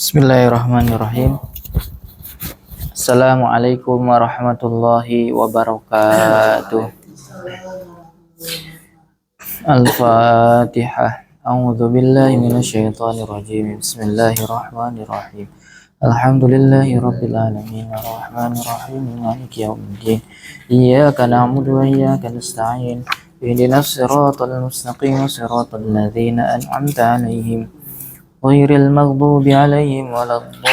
Bismillahirrahmanirrahim. Assalamualaikum warahmatullahi wabarakatuh. Al-Fatihah. A'udzu billahi minasyaitonir rajim. Bismillahirrahmanirrahim. Alhamdulillahirabbil alamin arrahmanir rahim maliki yaumiddin. Iyyaka na'budu wa iyyaka nasta'in. Ihdinas siratal mustaqim siratal ladzina an'amta 'alaihim ghairil maghdubi 'alaihim waladdallin.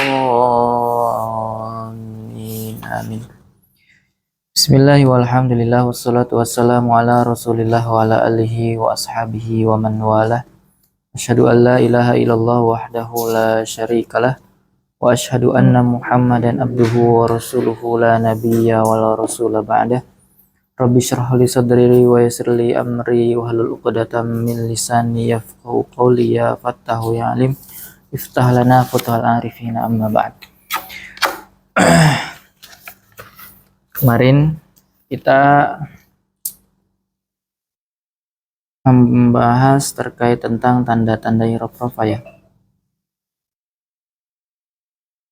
Amin. Bismillah walhamdulillah wassalatu wassalamu ala rasulillah wa ala alihi wa ashabihi wa man wala. Asyhadu an la ilaha illallah wahdahu la syarikalah wa asyhadu anna muhammadan abduhu wa rasuluhu la nabiyya wa la rasula ba'dah. Rabbi syrah li sadri wa yassir li amri wahlul 'uqdatam min lisani yafqahu qawli ya fattahu ya alim. Iftah lana futhal arifina amma ba'd. Kemarin kita membahas terkait tentang tanda-tanda irob rofa ya.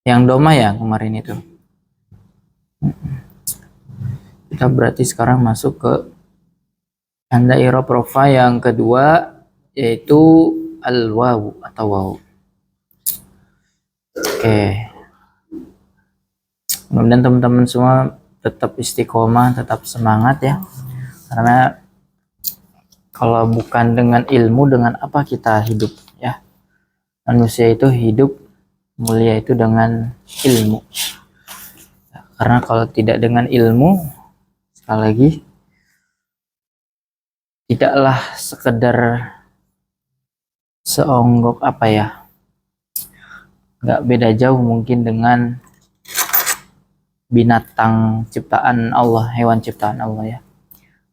Yang doma ya kemarin itu. Kita berarti sekarang masuk ke tanda irob rofa yang kedua, yaitu al-wawu atau wawu. Oke. Kemudian teman-teman semua tetap istiqomah, tetap semangat ya. Karena kalau bukan dengan ilmu, dengan apa kita hidup ya? Manusia itu hidup mulia itu dengan ilmu. Karena kalau tidak dengan ilmu, sekali lagi, tidaklah sekedar seonggok apa ya, nggak beda jauh mungkin dengan binatang ciptaan Allah, hewan ciptaan Allah ya.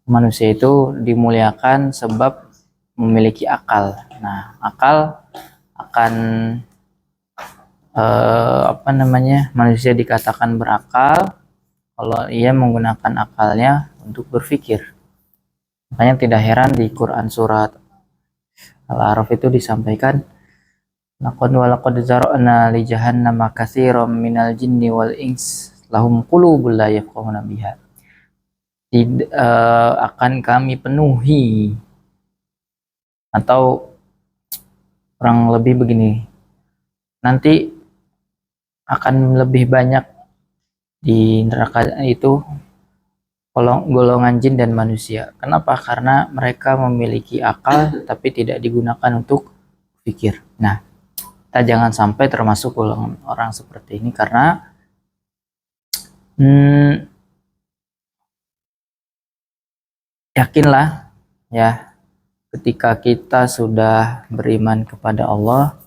Manusia itu dimuliakan sebab memiliki akal. Nah, akal akan manusia dikatakan berakal kalau ia menggunakan akalnya untuk berpikir. Makanya tidak heran di Quran surat Al-A'raf itu disampaikan, laqad walaqad zara'na li jahannama katsiran minal jinni wal ins lahum qulubun la yafqahuna biha. Akan kami penuhi, atau kurang lebih begini, nanti akan lebih banyak di neraka itu golongan jin dan manusia. Kenapa? Karena mereka memiliki akal tapi tidak digunakan untuk pikir. Nah, kita jangan sampai termasuk golongan orang seperti ini, karena yakinlah ya, ketika kita sudah beriman kepada Allah,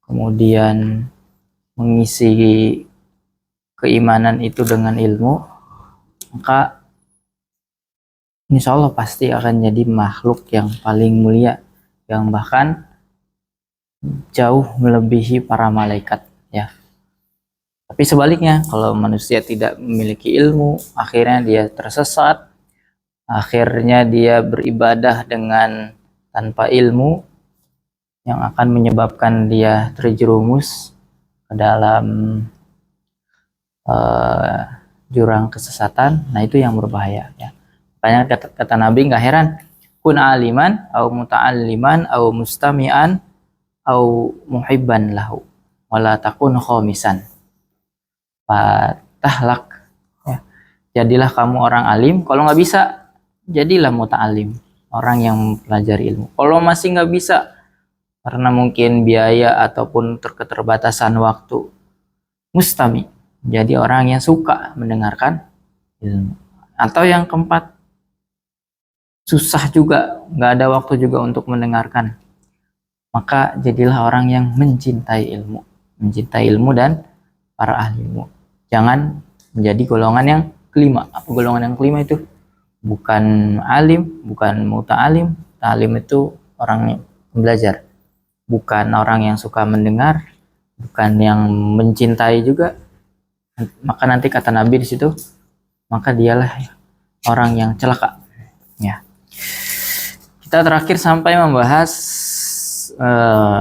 kemudian mengisi keimanan itu dengan ilmu, maka insya Allah pasti akan jadi makhluk yang paling mulia, yang bahkan jauh melebihi para malaikat ya. Tapi sebaliknya, kalau manusia tidak memiliki ilmu, akhirnya dia tersesat, akhirnya dia beribadah dengan tanpa ilmu, yang akan menyebabkan dia terjerumus ke dalam jurang kesesatan. Nah, itu yang berbahaya ya. Makanya kata Nabi, nggak heran, kun aliman au muta'alliman au mustami'an au muhibban lahu wala takun khamisan fatahlak ya. Jadilah kamu orang alim, kalau nggak bisa jadilah muta'alim, orang yang mempelajari ilmu. Kalau masih nggak bisa karena mungkin biaya ataupun keterbatasan waktu, mustami, jadi orang yang suka mendengarkan ilmu. Atau yang keempat, susah juga, nggak ada waktu juga untuk mendengarkan, maka jadilah orang yang mencintai ilmu dan para ahli ilmu. Jangan menjadi golongan yang kelima. Apa golongan yang kelima itu? Bukan alim, bukan muta'alim. Ta'alim itu orang yang belajar, bukan orang yang suka mendengar, bukan yang mencintai juga. Maka nanti kata Nabi di situ, maka dialah orang yang celaka ya. Kita terakhir sampai membahas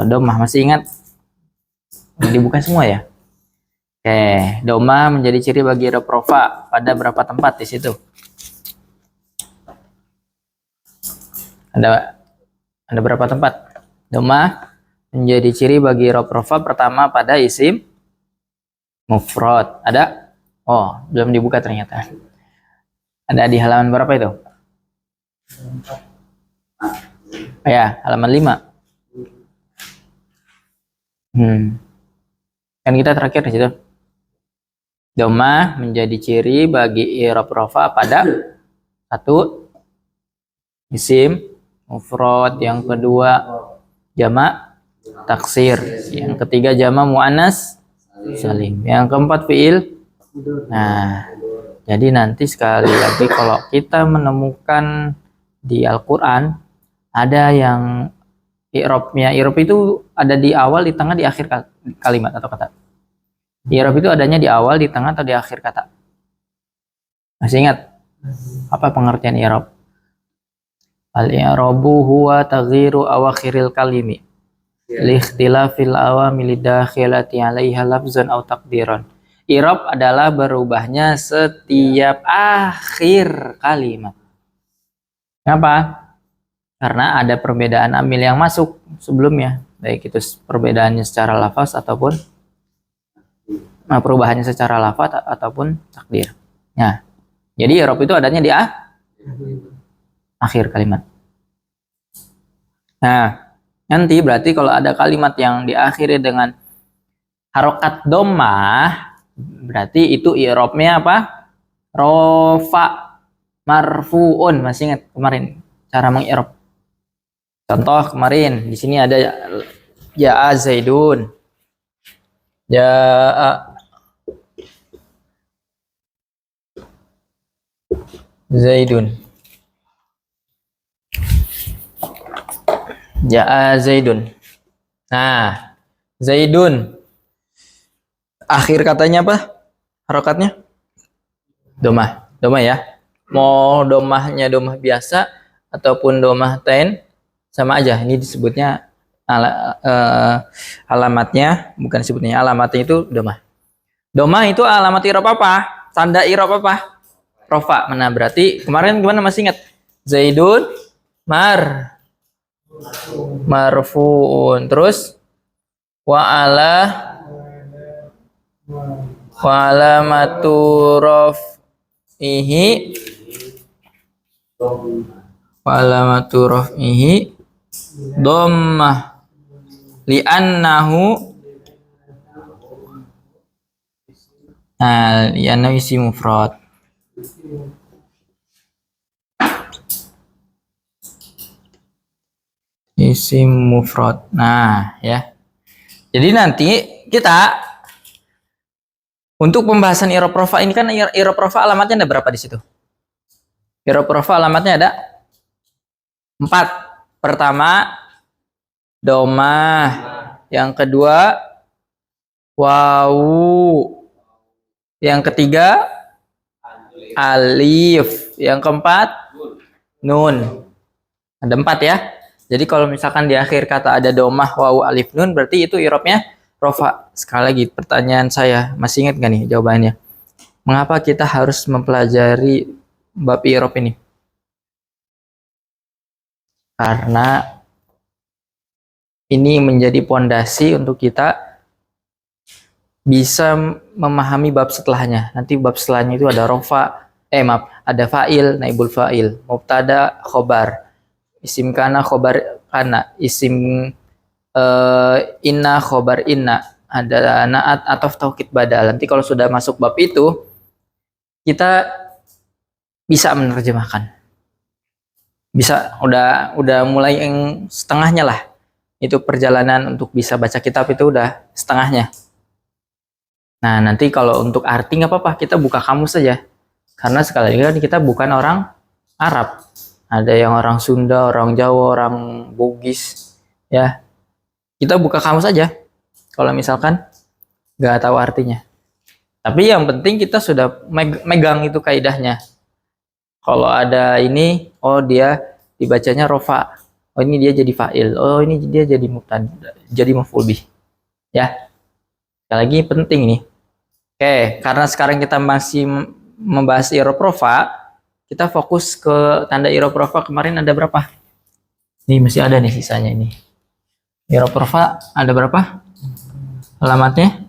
domah. Masih ingat Dibuka semua ya. Oke, doma menjadi ciri bagi huruf rofa pada berapa tempat di situ? Ada berapa tempat? Doma menjadi ciri bagi huruf rofa pertama pada isim mufrad. Ada? Oh, belum dibuka ternyata. Ada di halaman berapa itu? Ya, halaman 5. Kan kita terakhir di situ. Doma menjadi ciri bagi i'rab rofa pada satu isim mufrad, yang kedua jamak taksir, yang ketiga jamak muannas salim, yang keempat fiil. Nah, jadi nanti sekali lagi kalau kita menemukan di Al-Qur'an ada yang i'rabnya, i'rab itu ada di awal, di tengah, di akhir kalimat atau kata. I'rab itu adanya di awal, di tengah, atau di akhir kata. Masih ingat apa pengertian i'rab? Al-i'rabu huwa taghyiru awakhiril kalimi li ikhtilafil awamil dakhilati 'alaiha lafzan aw taqdiran. I'rab adalah berubahnya setiap akhir kalimat. Kenapa? Karena ada perbedaan amil yang masuk sebelumnya, baik itu perbedaannya secara lafaz ataupun perubahannya secara lafaz ataupun takdir. Nah, jadi i'rab itu adanya di akhir kalimat. Nah, nanti berarti kalau ada kalimat yang diakhiri dengan harokat dhammah, berarti itu i'rabnya apa? Rofa marfuun. Masih ingat kemarin cara mengi'rab? Contoh kemarin di sini ada ja'a Zaidun. Ja'a Zaidun. Ja'a Zaidun. Nah, Zaidun. Akhir katanya apa? Harokatnya? Domah. Domah ya. Mau domahnya domah biasa ataupun domah tain sama aja. Ini disebutnya alamatnya, bukan disebutnya, alamatnya itu domah. Domah itu alamat i'rab apa? Tanda i'rab apa? Rofa. Mana berarti kemarin gimana, masih ingat? Zaidun marfuun. Terus wa alamatu raf'ihi dhammah li'annahu isim mufrad. Isim mufrad. Nah, ya. Jadi nanti kita untuk pembahasan i'rab rofa ini kan i'rab rofa alamatnya ada berapa di situ? I'rab rofa alamatnya ada 4. Pertama domah, yang kedua wawu, yang ketiga alif, yang keempat nun. Ada 4 ya. Jadi kalau misalkan di akhir kata ada domah, wawu, alif, nun, berarti itu i'rabnya rofa. Sekali lagi pertanyaan saya, masih ingat gak nih jawabannya? Mengapa kita harus mempelajari bab i'rab ini? Karena ini menjadi pondasi untuk kita bisa memahami bab setelahnya. Nanti bab setelahnya itu ada rofa, ada fa'il, naibul fa'il, mubtada, khobar, isim kana, khobar kana, isim inna, khobar inna, ada naat atau taukid badal. Nanti kalau sudah masuk bab itu, kita bisa menerjemahkan. Bisa udah mulai yang setengahnya lah. Itu perjalanan untuk bisa baca kitab itu udah setengahnya. Nah, nanti kalau untuk arti nggak apa-apa, kita buka kamus saja. Karena sekali lagi kan kita bukan orang Arab. Ada yang orang Sunda, orang Jawa, orang Bugis, ya. Kita buka kamus saja. Kalau misalkan nggak tahu artinya. Tapi yang penting kita sudah megang itu kaidahnya. Kalau ada ini, oh dia dibacanya rofa. Oh ini dia jadi fa'il. Oh ini dia jadi mubtada, jadi maf'ul bih. Ya. Sekali lagi penting nih. Oke, karena sekarang kita masih membahas iroprofa, kita fokus ke tanda iroprofa. Kemarin ada berapa? Nih masih ada nih sisanya ini. Iroprofa ada berapa? Alamatnya,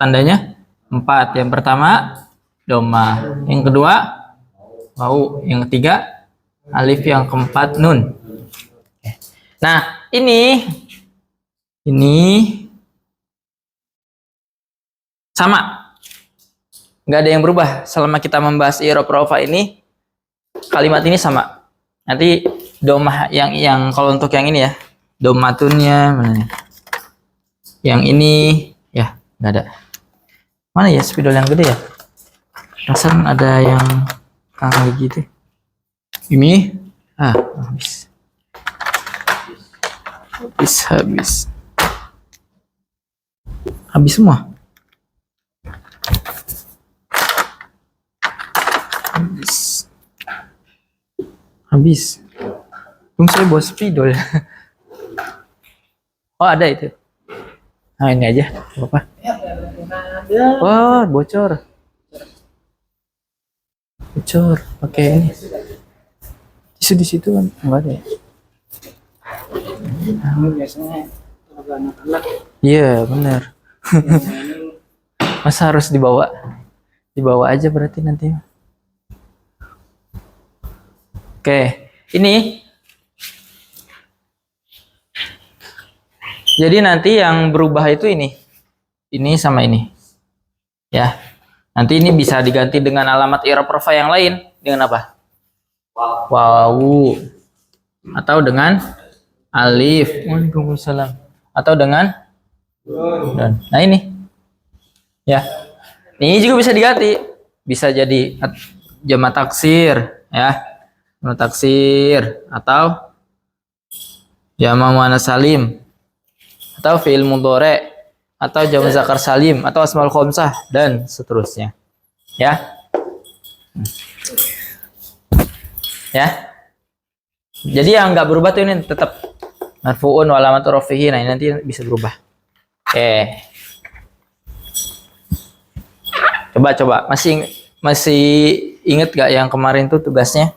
tandanya 4. Yang pertama doma, yang kedua wau, yang ketiga alif, yang keempat nun. Nah ini sama, nggak ada yang berubah selama kita membahas iroprofa ini. Kalimat ini sama. Nanti domah yang kalau untuk yang ini ya, domatunnya mana nih? Yang ini ya nggak ada. Mana ya spidol yang gede ya? Rasanya ada yang kayak gitu. Ini habis semua. Habis. Tunggu saya bawa spidol. Oh ada itu. Nah ini aja, apa? Wah, bocor. Bocor. Pakai ini. Tisu di situ kan enggak ada ya? Biasanya kalau anak-anak. Iya, benar. Masa harus dibawa? Dibawa aja berarti nanti. Oke, ini. Jadi nanti yang berubah itu ini. Ini sama ini. Ya. Nanti ini bisa diganti dengan alamat iroprofa yang lain. Dengan apa? Wawu. Atau dengan alif. Waalaikumsalam. Atau dengan dan. Nah ini. Ya. Ini juga bisa diganti. Bisa jadi jamak taksir, ya. Jamak taksir atau jamak muannats salim atau fi'il mudhari atau jamak zakar salim atau asmaul khamsah dan seterusnya. Ya. Ya. Jadi yang nggak berubah tuh ini tetap marfu'un wa alamatu rafihi. Nah, ini nanti bisa berubah. Oke. Coba masih inget gak yang kemarin tuh tugasnya?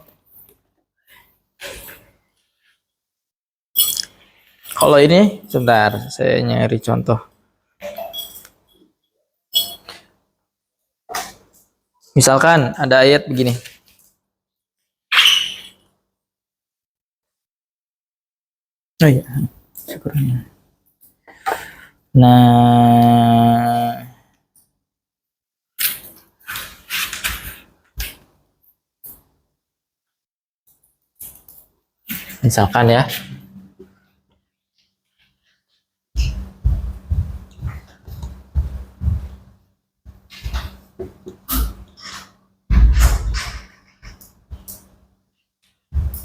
Kalau ini sebentar, saya nyari contoh. Misalkan ada ayat begini. Oh iya, syukurnya. Nah, misalkan ya.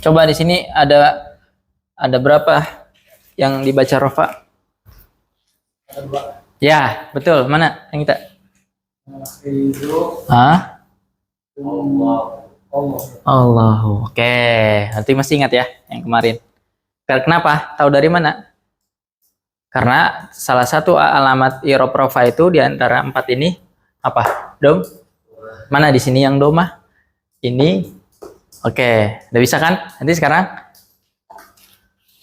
Coba di sini ada berapa yang dibaca rofa? Ya, betul. Mana yang kita? Hah? Allahu. Oke, nanti masih ingat ya yang kemarin. Kenapa? Tahu dari mana? Karena salah satu alamat iroprofa itu di antara 4 ini apa? Dom? Mana di sini yang domah? Ini. Oke, udah bisa kan? Nanti sekarang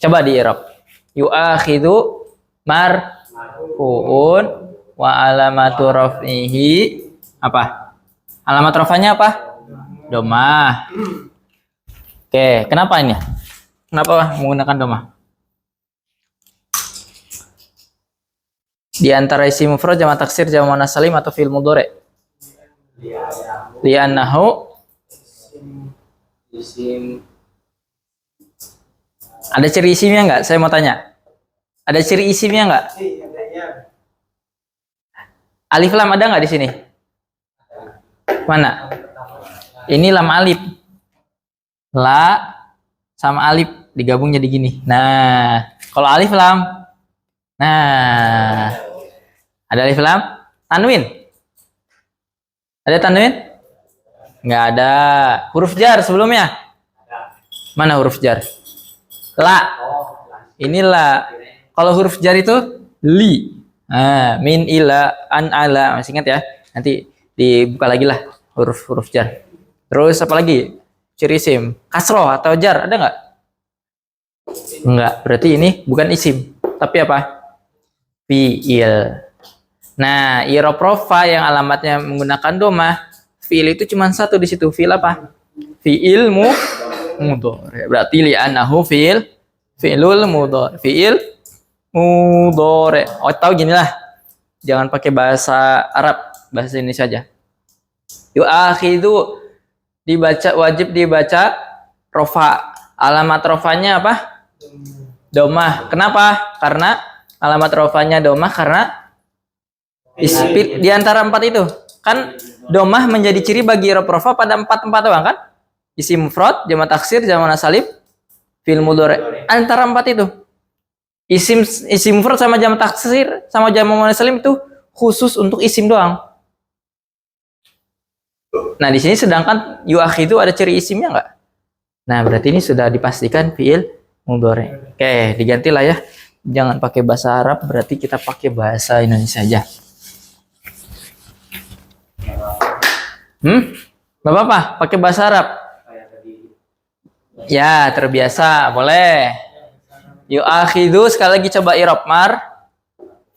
coba di irob. Yu'akhidu marfu'un wa alamatu raf'ihi apa? Alamat rafanya apa? Domah. Oke, kenapa ini? Kenapa menggunakan domah? Di antara isim mufrad, jamak taksir, jamak muannats salim atau fi'il mudhari? Li'annahu ada ciri isimnya nggak? Saya mau tanya. Ada ciri isimnya nggak? Alif lam ada nggak di sini? Mana? Ini lam alif. La sama alif digabung jadi gini. Nah, kalau alif lam. Nah, ada alif lam? Tanwin? Ada tanwin? Nggak ada. Huruf jar sebelumnya? Mana huruf jar? La. Inilah. Kalau huruf jar itu li. Min ila an ala, masih ingat ya? Nanti dibuka lagi lah huruf-huruf jar. Terus apa lagi? Ciri isim. Kasroh atau jar ada nggak? Enggak. Berarti ini bukan isim, tapi apa? Fiil. Nah, irob rofa yang alamatnya menggunakan domah, fiil itu cuma satu di situ. Fiil apa? Fiil mudhari. Berarti li'annahu fiilul mudhari. Fiil mudhari. Oh, tahu gini lah. Jangan pakai bahasa Arab, bahasa ini saja. Yu'akhidu wajib dibaca rofa. Alamat rofanya apa? Domah. Kenapa? Karena alamat rofanya domah karena di antara 4 itu kan domah menjadi ciri bagi irob rofa pada 4 tempat doang kan? Isim mufrad, jamak taksir, jamak salim, fi'il mudhari. Antara 4 itu. Isim mufrad sama jamak taksir sama jamak salim itu khusus untuk isim doang. Nah, di sini sedangkan yu'akhi itu ada ciri isimnya enggak? Nah, berarti ini sudah dipastikan fi'il mudhari. Oke, digantilah ya. Jangan pakai bahasa Arab, berarti kita pakai bahasa Indonesia aja. Gak apa-apa, pakai bahasa Arab. Ya, terbiasa, boleh. Yu'akhidu, sekali lagi coba irob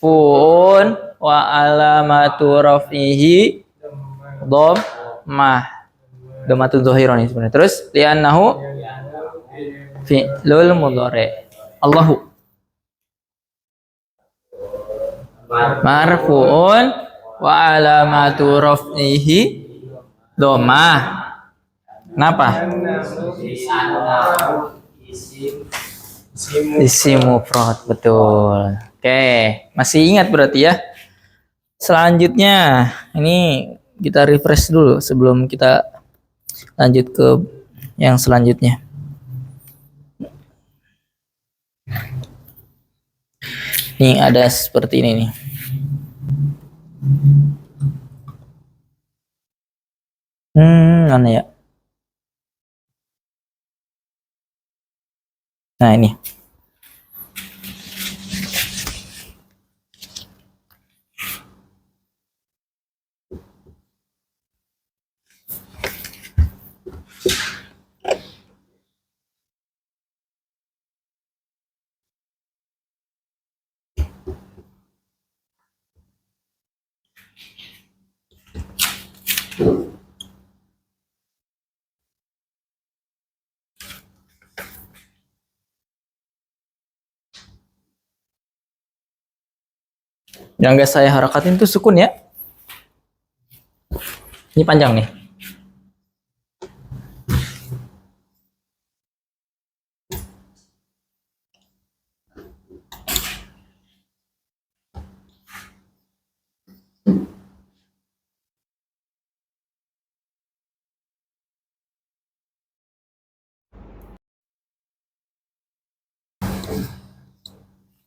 marfu'un wa alamatu raf'ihi dhammah. Dhammatun dhahirah ini sebenarnya. Terus li'annahu fi'lul mudhari. Allahu marfu'un wa alamatu raf'ihi dhammah. Kenapa? Isim mufrad, betul. Oke, masih ingat berarti ya. Selanjutnya, ini kita refresh dulu sebelum kita lanjut ke yang selanjutnya. Nih ada seperti ini nih. Mana ya? Nah ini. Yang gak saya harakatin tuh sukun ya. Ini panjang nih.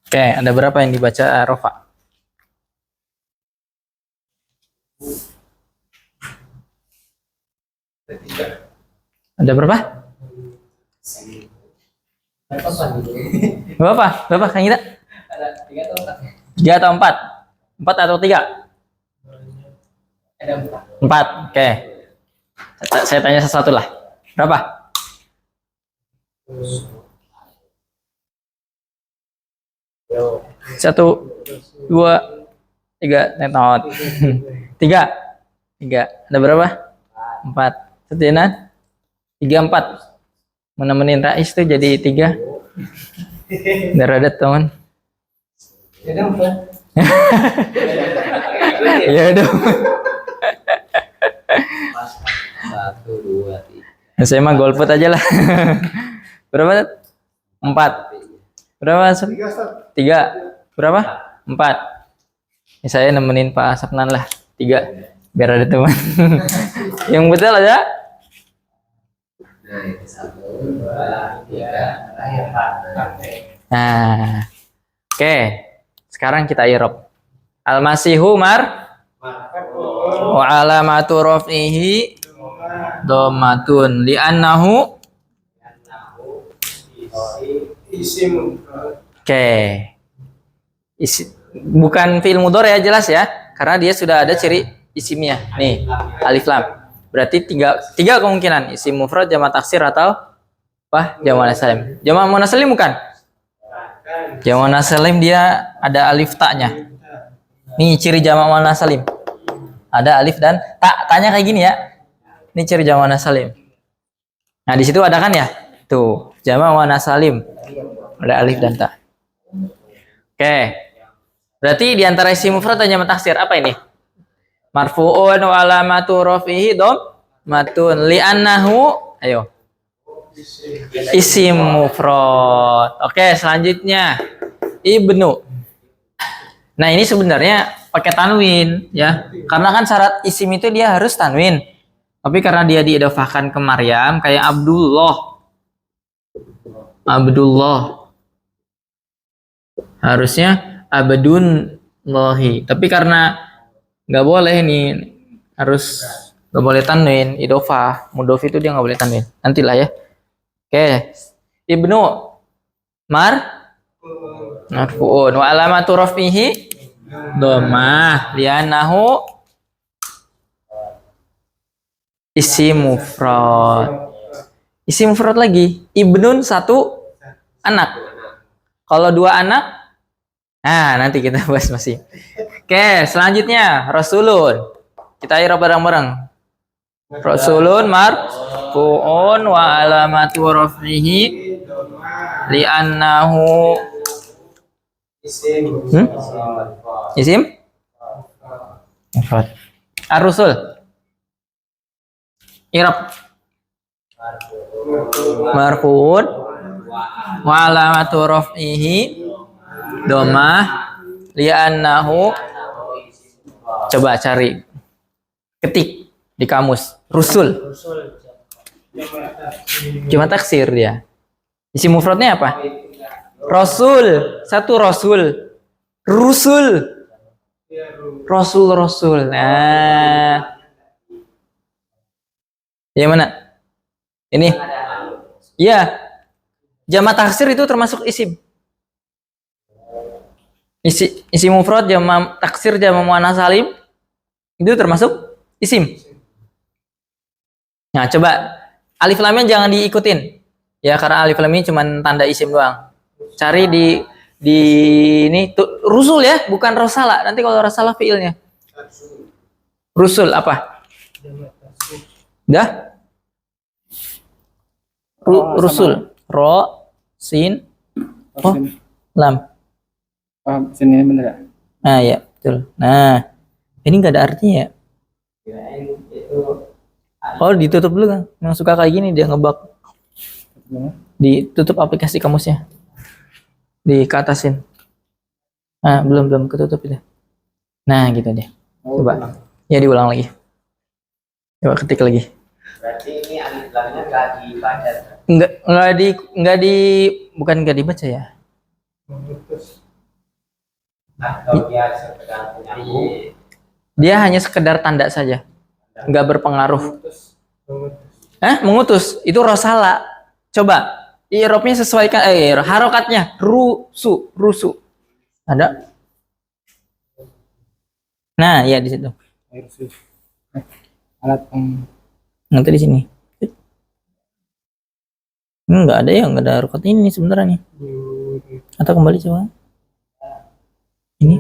Oke, ada berapa yang dibaca rofa? Ada berapa? Berapa? Berapa Kang Ida? Ada 3 atau 4? 3 atau 4? 4 atau 3? Ada 4. 4. Oke. Saya tanya satu lah. Berapa? 1, 2, 3, netot. 3. Ada berapa? 4. Setenan? 3, 4. Menemenin Rais tuh jadi 3. Udah rada teman. Ada 4. Ya udah. 1, 2, 3. Saya mah golput aja lah. Berapa? 4. Berapa? 3. Berapa? 4. Ini saya nemenin Pak Asapnan lah. 3. Biar ada teman. Yang betul aja. 1, 2, 3. Nah. Oke. Sekarang kita irob. Al-masihu wa alamatu raf'ihi dhammatun li'annahu isim. Oke. Bukan fi'il mudhari ya, jelas ya, karena dia sudah ada ciri isimnya. Nih, alif lam. Berarti tiga kemungkinan, isim mufrad, jamak taksir atau apa? Jamak muannas salim. Jamak muannas salim bukan? Jamak muannas salim dia ada alif taknya. Nih ciri jamak muannas salim. Ada alif dan tak. Tanya kayak gini ya. Ini ciri jamak muannas salim. Nah, di situ ada kan ya? Tuh, jamak muannas salim. Ada alif dan ta. Oke. Berarti di antara isim mufrad dan jamak taksir apa ini? Marfu'un wa alamatu rafihi dhammatun li'annahu, ayo. Isim mufrad. Oke, selanjutnya ibnu. Nah, ini sebenarnya pakai tanwin ya. Karena kan syarat isim itu dia harus tanwin. Tapi karena dia diidhofahkan ke Maryam kayak Abdullah. Abdullah. Harusnya Abdullahi. Tapi karena nggak boleh nih, harus nggak boleh tanwin, idhofah. Mudhof itu dia nggak boleh tanwin. Nantilah ya. Oke. Ibnu marfu'un wa alamatu rafihi dhammah li'annahu isim mufrad. Isim mufrad lagi. Ibnun satu anak. Kalau dua anak, nah nanti kita bahas masih. Oke, selanjutnya Rasulun. Kita irab bareng-bareng. Rasulun marfu'un wa alamatu rafihi li'annahu isim mufrad. Ar-Rusul. Irab. Marfu'un wa alamatu rafihi dhammah li'annahu. Coba cari, ketik di kamus Rusul. Cuma taksir dia. Isim mufradnya apa? Rasul. Satu Rasul. Rusul. Rasul. Nah. Yang mana? Ini. Iya. Jamak taksir itu termasuk isim. Isim mufrad, jamak taksir, jamak muannas salim itu termasuk isim. Nah, coba alif lamnya jangan diikutin. Ya, karena alif lam ini cuma tanda isim doang. Cari di ini tuh, Rusul ya, bukan Rosala. Nanti kalau Rosala fiilnya. Rusul apa? Dah? Rusul. Ro, sin, lam. Sini bener ya? Nah, ya, betul. Nah, ini nggak ada artinya ya. Oh, ditutup dulu kan. Yang suka kayak gini dia ngebug. Ditutup aplikasi kamusnya. Dikatasin. Nah, belum ketutup itu. Nah, gitu deh. Coba. Ya diulang lagi. Coba ketik lagi. Berarti ini alif lamnya nggak dibaca. Bukan nggak dibaca ya. Atau dia sekedar penyambung. Dia hanya sekedar tanda saja. Nggak berpengaruh. Mengutus. Itu Rosala. Coba. I'rabnya sesuaikan. Harokatnya. Rusu. Ada? Nah, ya di situ. Alat Nanti di sini. Nggak ada ya, nggak ada harokat ini sebenarnya nih. Atau kembali coba. Ini.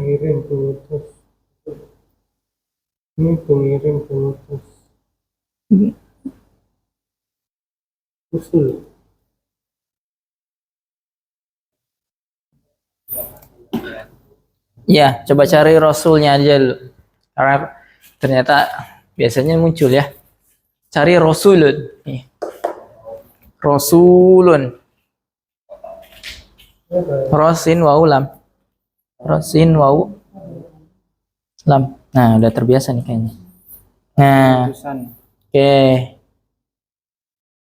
pengirim pemutus usul. Ya, coba cari Rasulnya aja dulu. Karena ternyata biasanya muncul ya. Cari Rasulun. Nih. Rasulun. Rosin wau lam. Rosin wau lam. Nah, udah terbiasa nih kayaknya. Nah, oke.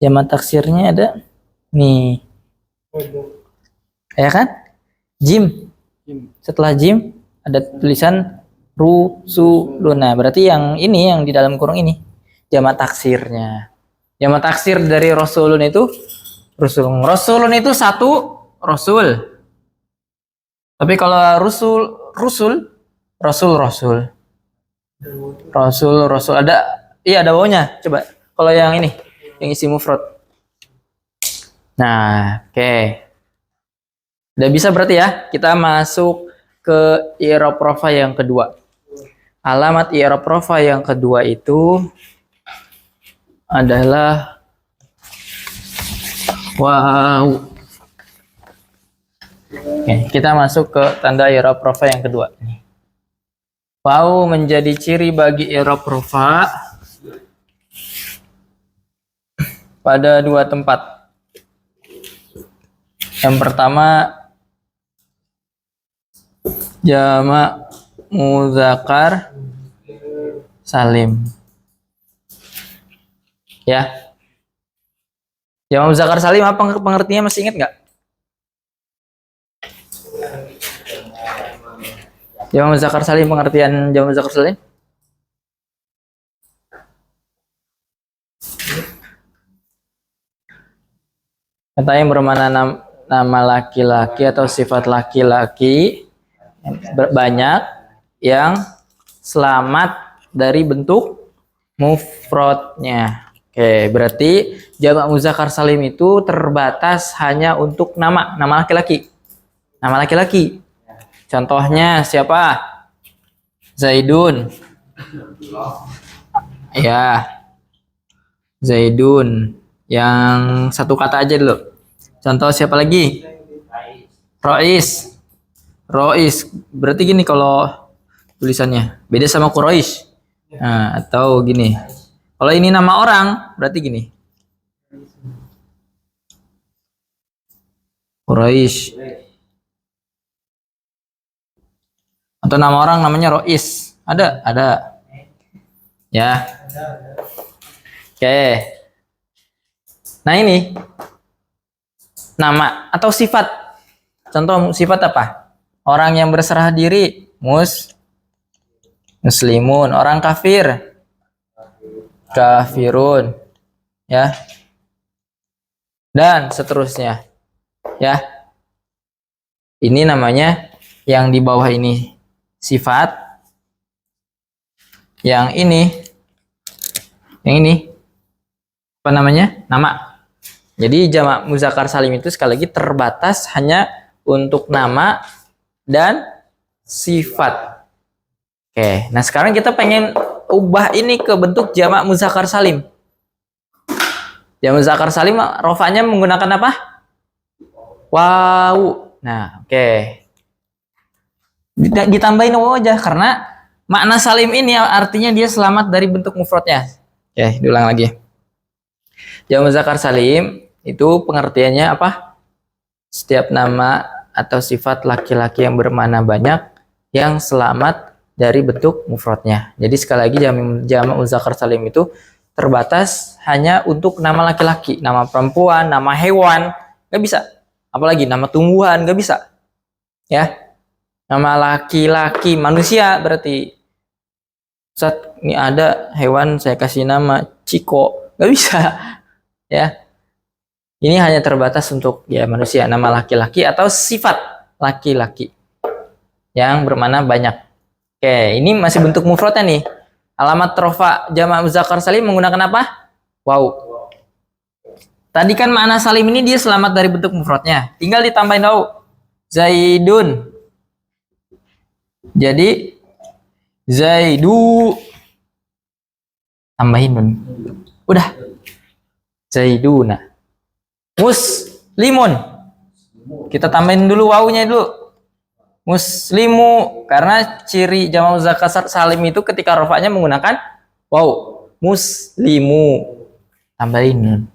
Jamak taksirnya ada nih. Ya kan? Jim. Setelah jim ada tulisan rusulun. Nah, berarti yang ini yang di dalam kurung ini jamak taksirnya. Jamak taksir dari rasulun itu Rasulun itu satu rasul. Tapi kalau rasul ada, iya ada wawunya. Coba kalau yang ini, yang isi mufrad. Nah, oke. Udah bisa berarti ya. Kita masuk ke i'rab rafa yang kedua. Alamat i'rab rafa yang kedua itu adalah wow. Oke, kita masuk ke tanda i'rab rafa yang kedua. Waw menjadi ciri bagi i'rab rafa pada dua tempat. Yang pertama jamak muzakkar salim. Ya. Jamak muzakkar salim apa pengertiannya, masih ingat nggak? Jamak muzakkar salim, pengertian jamak muzakkar salim? Kata yang bermana nama laki-laki atau sifat laki-laki banyak yang selamat dari bentuk mufradnya. Oke, berarti jamak muzakkar salim itu terbatas hanya untuk nama laki-laki. Nama laki-laki. Contohnya siapa? Zaidun. Ya. Zaidun. Yang satu kata aja dulu. Contoh siapa lagi? Rois. Rois. Berarti gini kalau tulisannya. Beda sama Quraisy. Nah, atau gini. Kalau ini nama orang, berarti gini. Quraisy. Atau nama orang namanya Rois. Ada. Ya. Oke. Nah ini nama atau sifat. Contoh sifat apa? Orang yang berserah diri, muslimun. Orang kafir, kafirun. Ya. Dan seterusnya. Ya. Ini namanya yang di bawah ini sifat. Yang ini apa namanya? Nama. Jadi jamak muzakkar salim itu sekali lagi terbatas hanya untuk nama dan sifat. Oke, nah sekarang kita pengen ubah ini ke bentuk jamak muzakkar salim. Jamak muzakkar salim rofanya menggunakan apa? Waw. Nah, oke. Ditambahin waw aja karena makna salim ini artinya dia selamat dari bentuk mufradnya. Oke, diulang lagi. Jamak muzakkar salim itu pengertiannya apa? Setiap nama atau sifat laki-laki yang bermakna banyak yang selamat dari bentuk mufradnya. Jadi sekali lagi jamak muzakkar salim itu terbatas hanya untuk nama laki-laki, nama perempuan, nama hewan, nggak bisa. Apalagi nama tumbuhan, nggak bisa. Ya, nama laki-laki, manusia berarti. Saat ini ada hewan saya kasih nama Ciko, nggak bisa. Ya. Ini hanya terbatas untuk ya manusia, nama laki-laki atau sifat laki-laki yang bermakna banyak. Oke, ini masih bentuk mufradnya nih. Alamat rofa jamak muzakkar salim menggunakan apa? Wow. Tadi kan makna salim ini dia selamat dari bentuk mufradnya. Tinggal ditambahin wow. Zaidun. Jadi Zaidu. Tambahin nun. Udah. Zaiduna. Muslimun. Kita tambahin dulu wawunya dulu. Muslimu, karena ciri jamak muzakkar salim itu ketika rofanya menggunakan waw. Muslimu. Tambahin.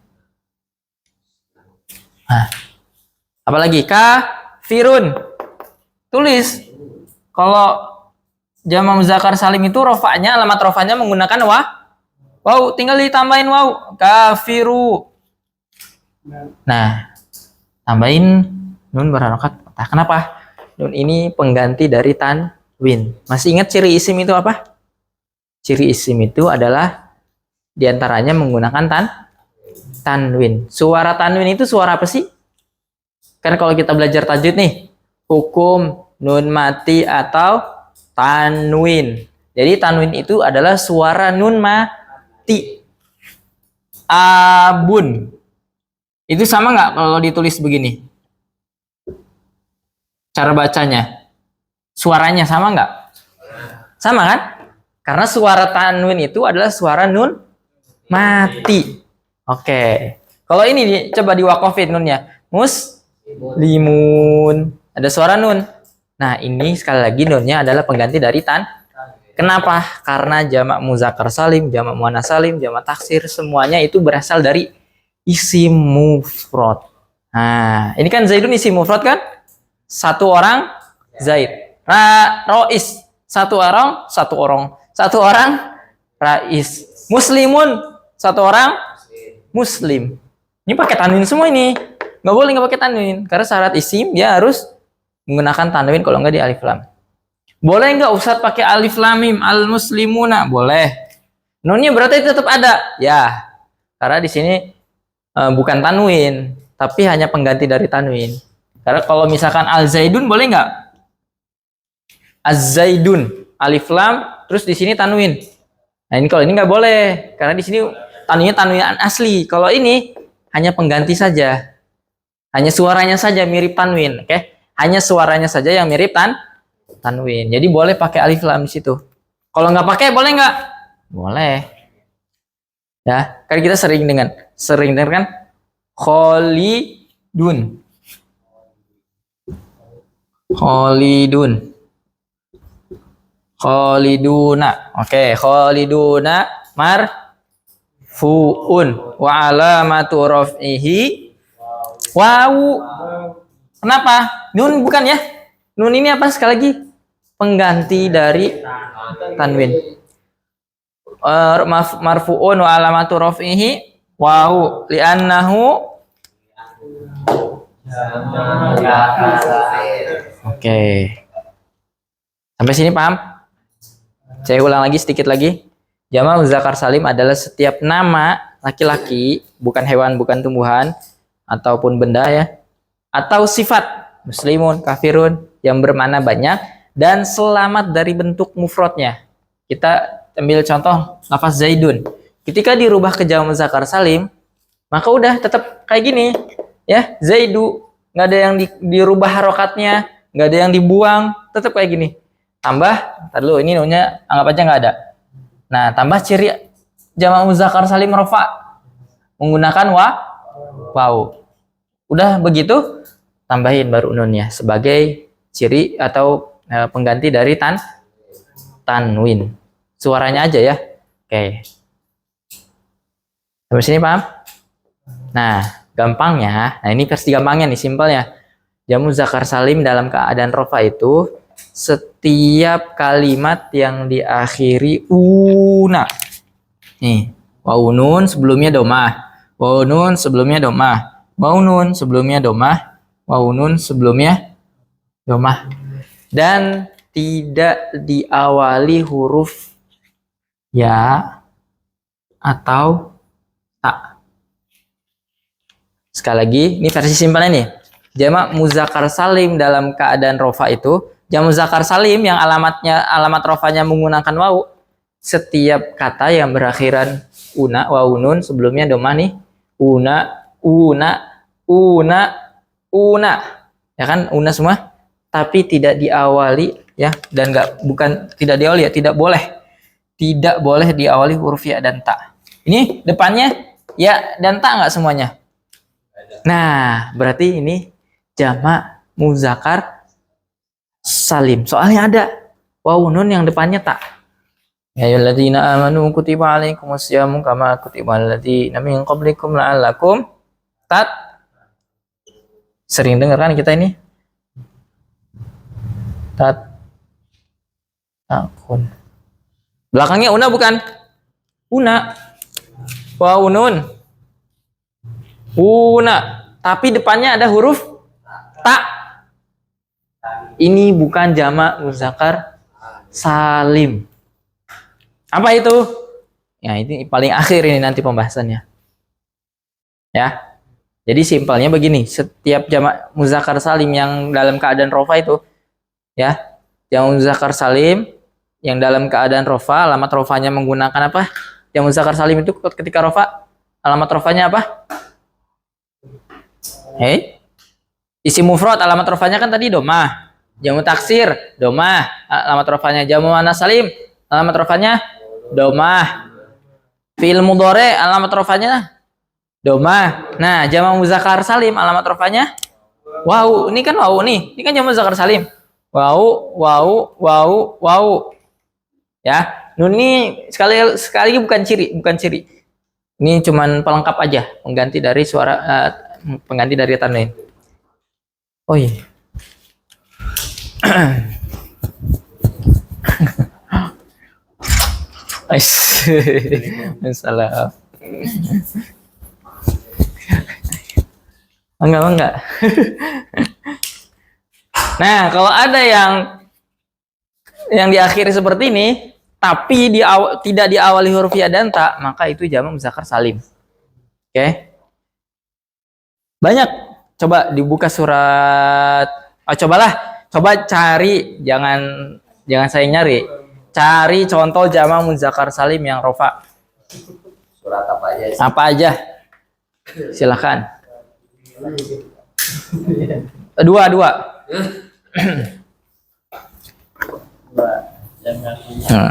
Nah. Apalagi kafirun. Tulis. Kalau jamak muzakkar salim itu rofanya, alamat rofanya menggunakan waw, tinggal ditambahin waw. Kafiru. Nah, tambahin nun berharokat fathah. Kenapa? Nun ini pengganti dari tanwin. Masih ingat ciri isim itu apa? Ciri isim itu adalah diantaranya menggunakan tanwin. Suara tanwin itu suara apa sih? Kan kalau kita belajar tajwid nih, hukum, nun mati atau tanwin. Jadi tanwin itu adalah suara nun mati. Abun. Itu sama nggak kalau ditulis begini? Cara bacanya. Suaranya sama nggak? Sama kan? Karena suara tanwin itu adalah suara nun mati. Oke. Kalau ini coba diwakofin nunnya. Muslimun. Ada suara nun. Nah, ini sekali lagi nunnya adalah pengganti dari Kenapa? Karena jamak muzakkar salim, jamak muannats salim, jamak taksir semuanya itu berasal dari isim mufrad. Nah, ini kan Zaidun isim mufrad kan? Satu orang Zaid. Rois satu orang. Satu orang Rais. Muslimun satu orang Muslim. Ini pakai tanwin semua ini. Nggak boleh nggak pakai tanwin karena syarat isim dia harus menggunakan tanwin, kalau nggak di alif lam. Boleh nggak Ustadz pakai alif lam mim al muslimuna? Boleh. Nunnya berarti tetap ada. Ya. Karena di sini bukan tanwin, tapi hanya pengganti dari tanwin. Karena kalau misalkan al zaidun boleh nggak? Az zaidun alif lam terus di sini tanwin. Nah, ini kalau ini nggak boleh karena di sini tanwinnya tanwin asli. Kalau ini hanya pengganti saja. Hanya suaranya saja mirip tanwin, oke? Hanya suaranya saja yang mirip tanwin. Jadi boleh pakai alif lam di situ. Kalau nggak pakai boleh nggak? Boleh. Ya, kan kita sering dengar kan? Khalidun. Khaliduna. Oke, khaliduna marfuun wa alamatu raf'ihi wawu. Kenapa? Nun bukan ya? Nun ini apa sekali lagi? Pengganti dari tanwin. Marfuun wa alamatu raf'ihi wawu li'annahu. Oke. Sampai sini paham? Saya ulang lagi sedikit lagi. Jamak muzakkar salim adalah setiap nama laki-laki, bukan hewan, bukan tumbuhan ataupun benda ya, atau sifat muslimun, kafirun yang bermakna banyak dan selamat dari bentuk mufradnya. Kita ambil contoh lafaz zaidun. Ketika dirubah ke jamak muzakkar salim, maka udah tetap kayak gini ya, zaidu, nggak ada yang dirubah harokatnya, nggak ada yang dibuang, tetap kayak gini. Tambah, ntar dulu ini nunnya anggap aja nggak ada. Nah, tambah ciri jamak muzakkar salim rofa menggunakan waw. Udah begitu, tambahin baru nunnya sebagai ciri atau pengganti dari tanwin. Suaranya aja ya. Oke. Sampai sini paham? Nah, gampangnya, nah ini versi gampangnya nih, simpelnya. Jamak muzakkar salim dalam keadaan rofa itu setiap kalimat yang diakhiri una. Nih, waunun sebelumnya domah, waunun sebelumnya domah, waunun sebelumnya domah, waunun sebelumnya domah, dan tidak diawali huruf ya atau tak. Sekali lagi, ini versi simpelnya nih. Jamak muzakkar salim dalam keadaan rofa itu, jamak muzakkar salim yang alamat rofanya menggunakan wawu, setiap kata yang berakhiran una, waunun sebelumnya domah nih, una, ya kan, una semua, tapi tidak diawali ya, dan tidak diawali ya, tidak boleh diawali huruf ya dan ta. Ini depannya ya dan ta nggak semuanya. Nah, berarti ini jamak muzakkar salim. Soalnya ada wawu nun yang depannya tak. Ya ayyuhalladzina amanu kutiba alaikumusyamu kama kutiba alal ladzina min qablikum la'allakum sering dengar kan kita ini? Takun. Belakangnya una bukan? Una. Wawu nun. Una. Tapi depannya ada huruf tak. Ini bukan jamak muzakkar salim. Apa itu? Ya, ini paling akhir ini nanti pembahasannya. Ya. Jadi simpelnya begini, setiap jamak muzakkar salim yang dalam keadaan rofa itu Ya. Jamu muzakkar salim yang dalam keadaan rofa, alamat rofanya menggunakan apa? Jamu muzakkar salim itu ketika rofa, alamat rofanya apa? Hei, isim mufrad alamat rofanya kan tadi domah. Jamu taksir domah, alamat rofanya. Jamu muannas salim alamat rofanya domah. Fi'il mudhari alamat rofanya domah. Nah, jamu muzakkar salim alamat rofanya wow. Ini kan wow nih. Ini kan jamu muzakkar salim. Wow, wow, wow, wow. Ya, nun ini sekali bukan ciri, bukan ciri. Ini cuman pelengkap aja, pengganti dari suara pengganti dari tanwin. Oh iya. Masalah. Enggak. Nah, kalau ada yang diakhiri seperti ini, tapi tidak diawali huruf ya dan ta, maka itu jamak muzakkar salim. Oke. Banyak. Coba dibuka surat. Coba cari, jangan saya nyari. Cari contoh jamak muzakkar salim yang rofa. Surat apa aja? Apa aja? Silakan. Dua.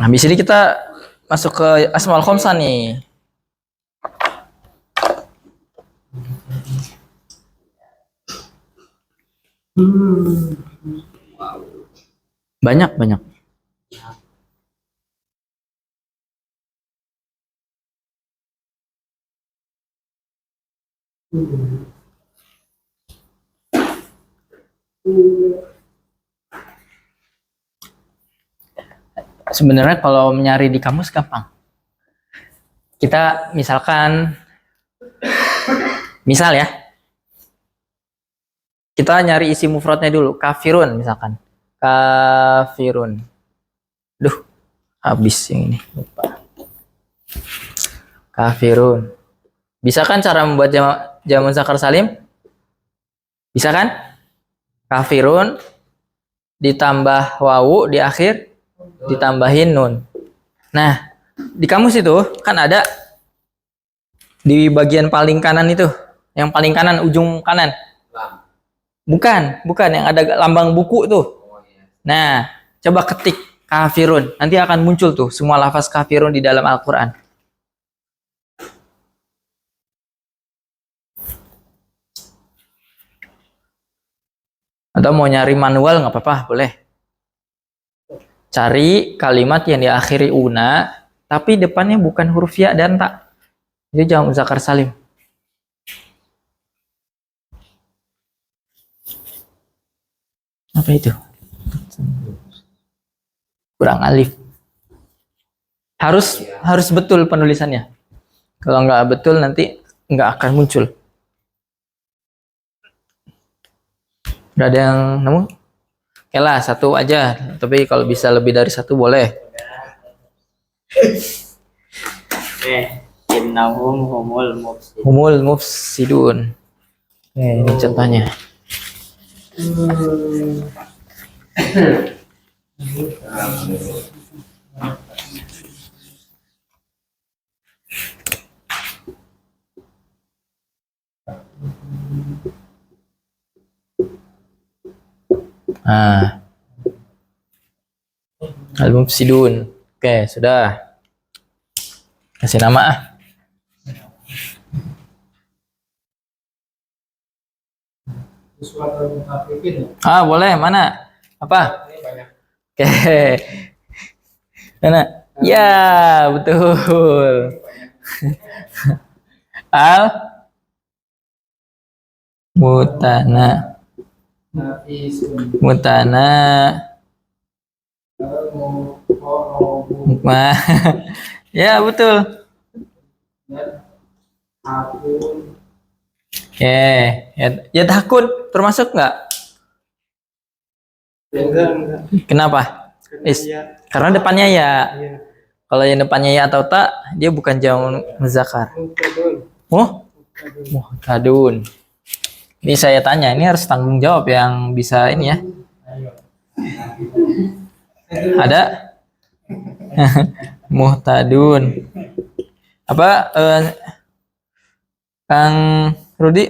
Habis ini kita masuk ke Asmaul Khamsah nih. Banyak. Sebenarnya kalau mencari di kamus gampang. Kita misal ya. Kita nyari isi mufradnya dulu, kafirun misalkan. Kafirun. Duh, habis yang ini, lupa. Kafirun. Bisa kan cara membuat jamak muzakkar salim? Bisa kan? Kafirun ditambah wawu di akhir ditambahin nun. Nah, di kamus itu kan ada di bagian paling kanan itu, yang paling kanan ujung kanan. Bukan yang ada lambang buku tuh. Nah, coba ketik kafirun, nanti akan muncul tuh semua lafaz kafirun di dalam Al-Qur'an. Atau mau nyari manual nggak apa-apa, boleh. Cari kalimat yang diakhiri una, tapi depannya bukan huruf ya dan ta. Itu jamak muzakkar salim. Apa itu? Kurang alif. Harus betul penulisannya. Kalau nggak betul nanti nggak akan muncul. Udah ada yang nemu? Oke lah, satu aja. Tapi kalau bisa lebih dari satu boleh. Innahum humul mufsidun. Humul mufsidun. Ini contohnya. Al-mufsidun. Oke, sudah. Kasih nama ah. Boleh. Mana? Apa? Oke. Mana? Ya, betul. Al mutana. Ya, betul. Ya takut termasuk nggak? Kenapa? Karena depannya ya. Kalau yang depannya ya atau tak, dia bukan jamak muzakkar. Muhtadun. Ini saya tanya, ini harus tanggung jawab yang bisa ini ya. Ada? Muhtadun. Apa Kang Rudi?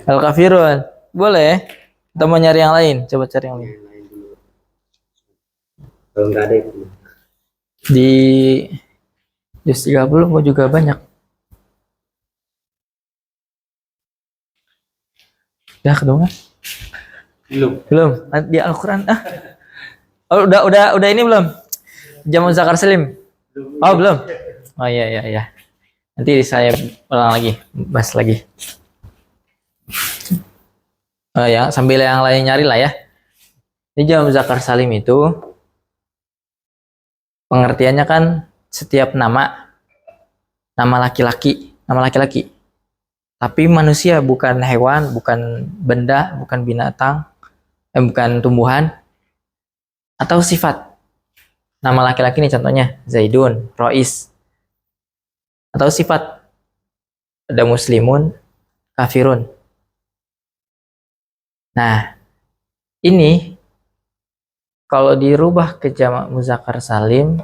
Al-kafirun. Boleh. Kita mau nyari yang lain. Coba cari yang lain. Kalau nggak ada itu. Di juz 30 gua juga banyak. Udah kedua? Belum. Di Al-Qur'an. Oh, udah ini belum? Jamu Zakar Salim. Oh, belum. Oh iya. Nanti saya ulang lagi, bahas lagi. Oh ya, sambil yang lain nyari lah ya. Ini Jamu Zakar Salim itu pengertiannya kan setiap nama laki-laki. Tapi manusia bukan hewan, bukan benda, bukan binatang, bukan tumbuhan, atau sifat. Nama laki-laki ini contohnya Zaidun, Rois. Atau sifat, ada muslimun, kafirun. Nah, ini kalau dirubah ke jamak muzakkar salim,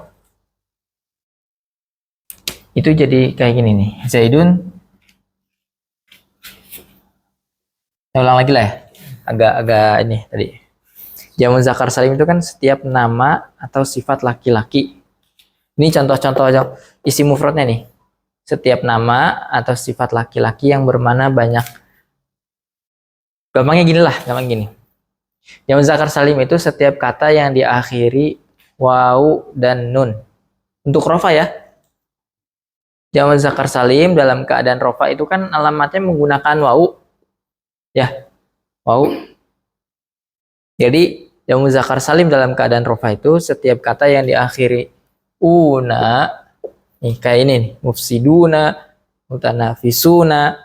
itu jadi kayak gini nih. Zaidun, saya ulang lagi lah ya. Agak ini tadi. Jamak muzakkar salim itu kan setiap nama atau sifat laki-laki. Ini contoh-contoh aja isi mufradnya nih. Setiap nama atau sifat laki-laki yang bermana banyak. Gampang gini. Jamak muzakkar salim itu setiap kata yang diakhiri wawu dan nun. Untuk rofa ya. Jamak muzakkar salim dalam keadaan rofa itu kan alamatnya menggunakan wawu. Ya, wawu. Jadi jamak muzakkar salim dalam keadaan rofa itu setiap kata yang diakhiri una. Nih kayak ini nih, mufsiduna, mutanafisuna,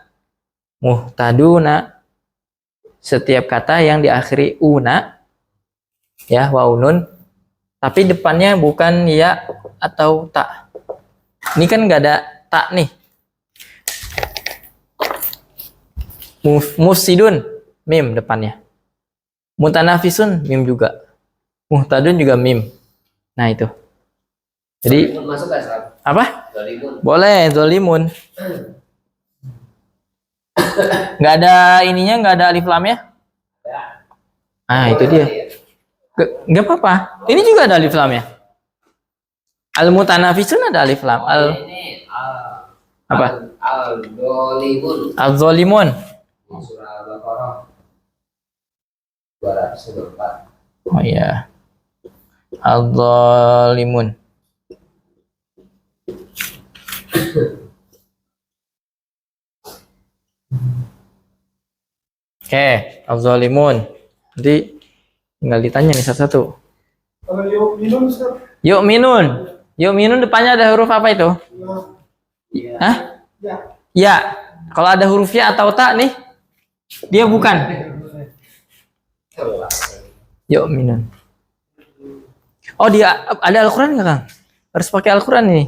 muhtaduna. Setiap kata yang diakhiri una, ya wawu nun, tapi depannya bukan ya atau tak. Ini kan nggak ada tak nih. Mufsidun, mim depannya. Mutanafisun, mim juga. Muhtadun juga mim. Nah itu. Jadi Masuk kan, Sab? apa? Zalimun. Boleh, zolimun. Nggak ada ininya, nggak ada alif lam ya? Ah, itu dia. Nggak apa-apa. Ini juga ada alif lam ya? Al-mutanafisun ada alif lam. Ini Apa? Al-Zalimun. Al-zolimun. Surah Al-Baqarah 204. Oh iya. Al-zolimun. Oke, al-zalimun. Nanti tinggal ditanya nih satu-satu. Kalau yuk minum, Ustaz. Yuk minun depannya ada huruf apa itu? Hah? Ya. Ya. Kalau ada huruf ya atau tak nih, dia bukan. Yuk minun. Oh, dia ada Al-Quran nggak, Kang? Harus pakai Al-Quran nih.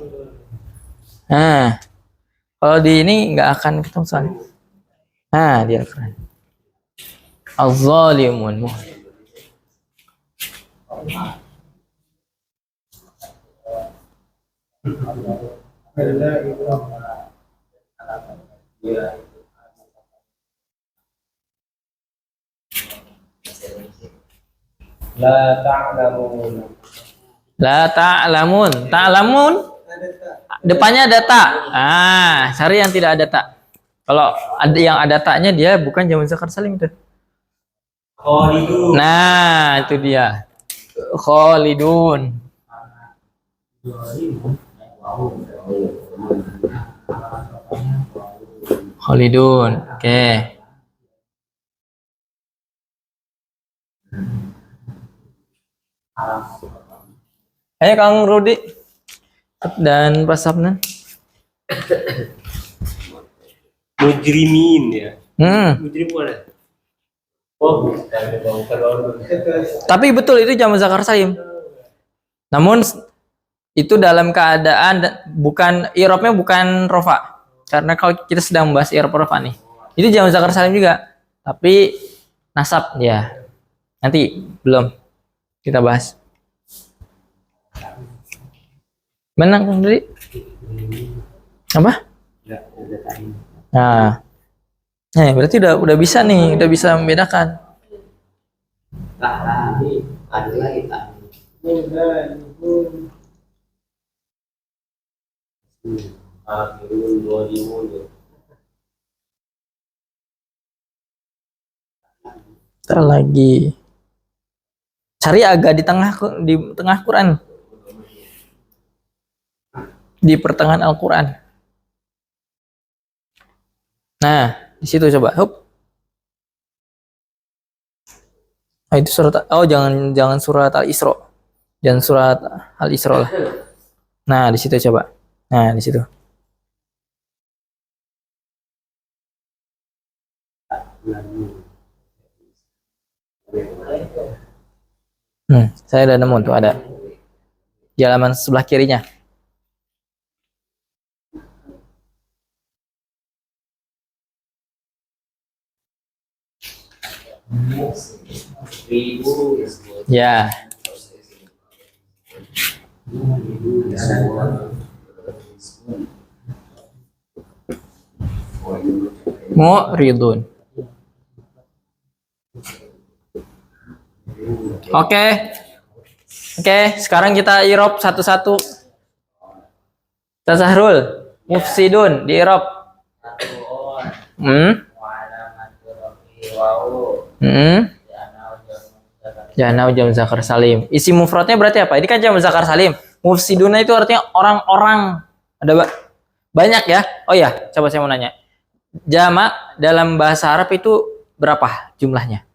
Nah, kalau di ini nggak akan ketemu soalnya. Nah, di Al-Quran. Al-zalimun. La ta'lamun. La ta'lamun. Ta'lamun depannya ada tak. Ah, cari yang tidak ada tak. Kalau ada yang ada taknya dia bukan jamak muzakkar salim itu. Khalidun. Nah, itu dia. Khalidun. Khalidun. Oke. Ayo Kang Rudi dan Pak Sabnan. Mujrimin ya. Mujrim mana? Oh, Tapi betul itu jamak muzakkar salim. Namun itu dalam keadaan bukan i'rabnya bukan rofa. Karena kalau kita sedang membahas i'rab rofa nih. Itu jamak muzakkar salim juga, tapi nasab ya. Nanti belum kita bahas. Menang tadi. Apa? Nah. Nah, berarti udah bisa nih, udah bisa membedakan. Ada lagi tak? Akhirul 2000. Ntar lagi. Cari agak di tengah Quran. Di pertengahan Al-Quran. Nah, di situ coba. Hup. Oh, itu surat. Oh, jangan surat Al-Isra. Jangan surat Al-Isra lah. Nah, di situ coba. Nah, di situ. Saya udah nemu tuh ada di halaman sebelah kirinya. Ya. Mu'ridun. Oke, sekarang kita i'rab satu-satu. Tasahrul, mufsidun di i'rab. Janau jam zakar salim. Isi mufradnya berarti apa? Ini kan jam zakar salim. Mufsiduna itu artinya orang-orang. Ada banyak ya? Oh ya, coba saya mau nanya. Jamak dalam bahasa Arab itu berapa jumlahnya?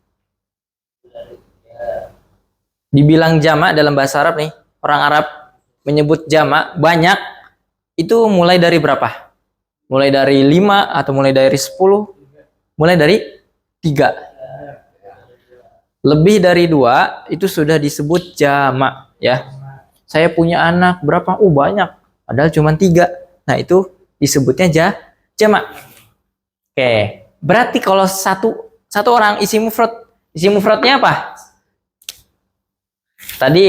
Dibilang jamak dalam bahasa Arab nih, orang Arab menyebut jamak banyak itu mulai dari berapa? Mulai dari 5 atau mulai dari 10? Mulai dari 3. Lebih dari 2 itu sudah disebut jamak ya. Saya punya anak berapa? Banyak. Padahal cuma 3. Nah, itu disebutnya jamak. Oke. Berarti kalau satu orang isi mufradnya apa? Tadi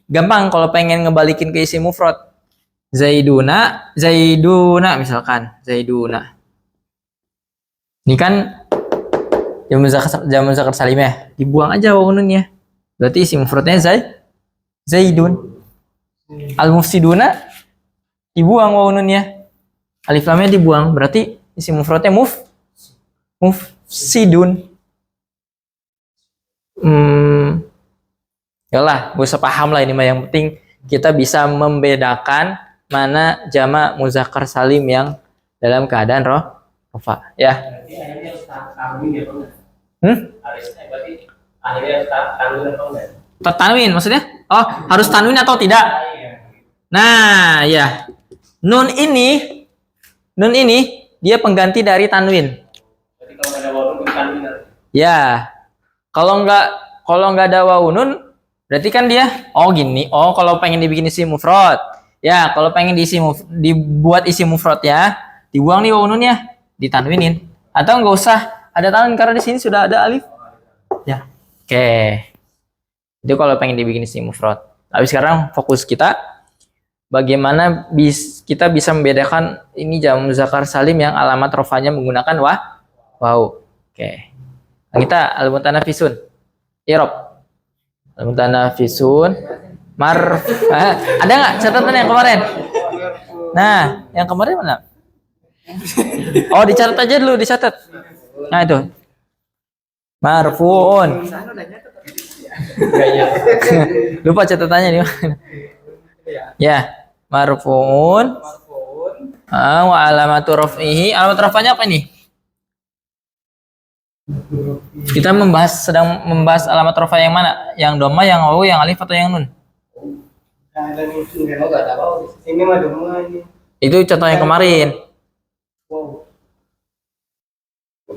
gampang kalau pengen ngebalikin ke isi mufrad. Zaiduna misalkan. Zaiduna. Ini kan jamak muzakkar salim ya. Dibuang aja wawu nunnya. Berarti isi mufradnya Zaidun. Al-mufsiduna dibuang wawu nunnya. Alif lamnya dibuang. Berarti isi mufradnya mufsidun. Yalah, gak usah paham lah ini mah. Yang penting kita bisa membedakan mana jamak muzakkar salim yang dalam keadaan rofa ya. Tanwin maksudnya? Oh, harus tanwin atau tidak? Nah, ya. Nun ini dia pengganti dari tanwin. Ya. Kalau nggak ada wawu nun, berarti kan dia gini. Oh, kalau pengen dibikin isi mufrad. Ya, kalau pengen dibuat isi mufrad ya, dibuang nih wawu nunnya, ditanwinin. Atau nggak usah ada tanwin karena di sini sudah ada alif. Ya. Oke. Itu kalau pengen dibikin isi mufrad. Tapi sekarang fokus kita bagaimana kita bisa membedakan ini jamak muzakkar salim yang alamat rofanya menggunakan wawu. Oke. Kita al-mutanafisun. I'rab. Al-mutanafisun ada nggak catatan yang kemarin? Nah, yang kemarin mana? Oh, dicatat aja dulu, dicatat. Nah, itu. Marfuun. Lupa catatannya di mana. Ya, marfuun. Wa alamatu raf'ihi. Alamat rafanya apa nih? Kita sedang membahas alamat rafa yang mana? Yang dhamma, yang wawu, yang alif atau yang nun? Ini mah dhamma ini. Itu contoh yang kemarin.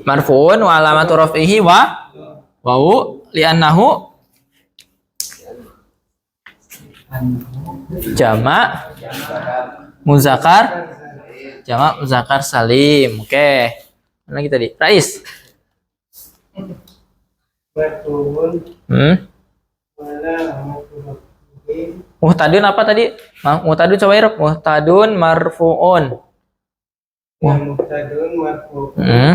Marfuun wa alamatu raf'ihi wawu li'annahu Jamak muzakkar. Jamak muzakkar salim. Oke. Mana lagi tadi? Rais. Marfuun wala marfuun bihi Muhtadun apa tadi? Muhtadun coba irob. Muhtadun marfuun. wa muhtadun marfuun Hmm.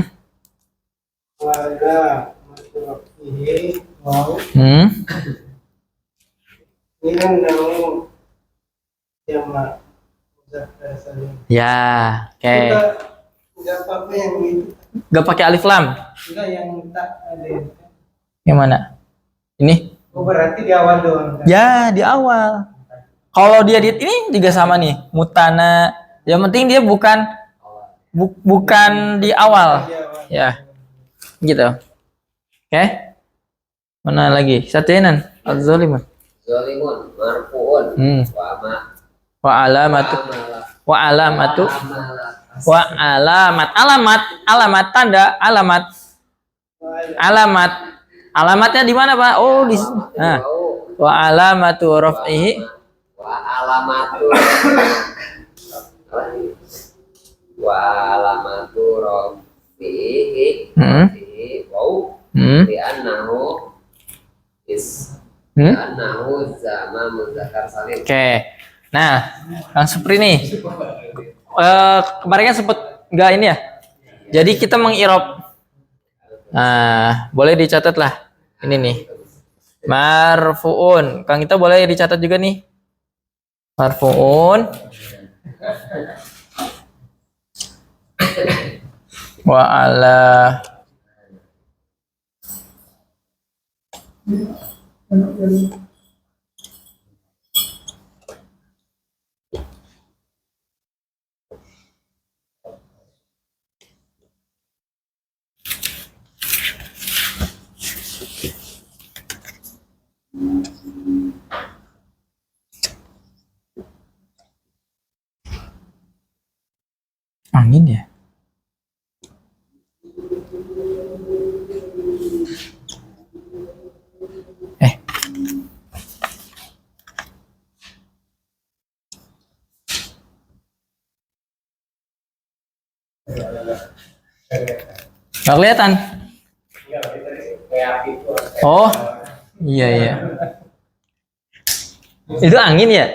wala marfuun bihi waw Hmm. li'annahu jamak muzakkar salim. Ya, oke. Enggak apa-apa yang itu. Gak pakai alif lam. Enggak yang tak ada yang. Yang mana? Ini? Oh, berarti di awal doang. Kan? Ya, di awal. Kalau dia di ini juga sama nih, mutana. Yang penting dia bukan di awal. Di awal. Ya, gitu. Oke. Mana lagi? Satuinan. Az-zalimun. Zalimun marfuun Wa alamatu. Wa alamatu. Wa alamat tanda alamatnya di mana, Pak? Oh, di sini. Nah. Wa alamatu raf'ihi. wa alamatu rafihi waw li'annahu zama muzakkar salim. Oke. Nah, Kang Supri nih. Kemarin kan sempet nggak ini ya. Jadi kita mengirob. Nah, boleh dicatat lah. Ini nih. Marfuun. Kang kita boleh dicatat juga nih. Marfuun. Wa ala angin ya. Nggak kelihatan. Oh, iya iya. Itu angin ya?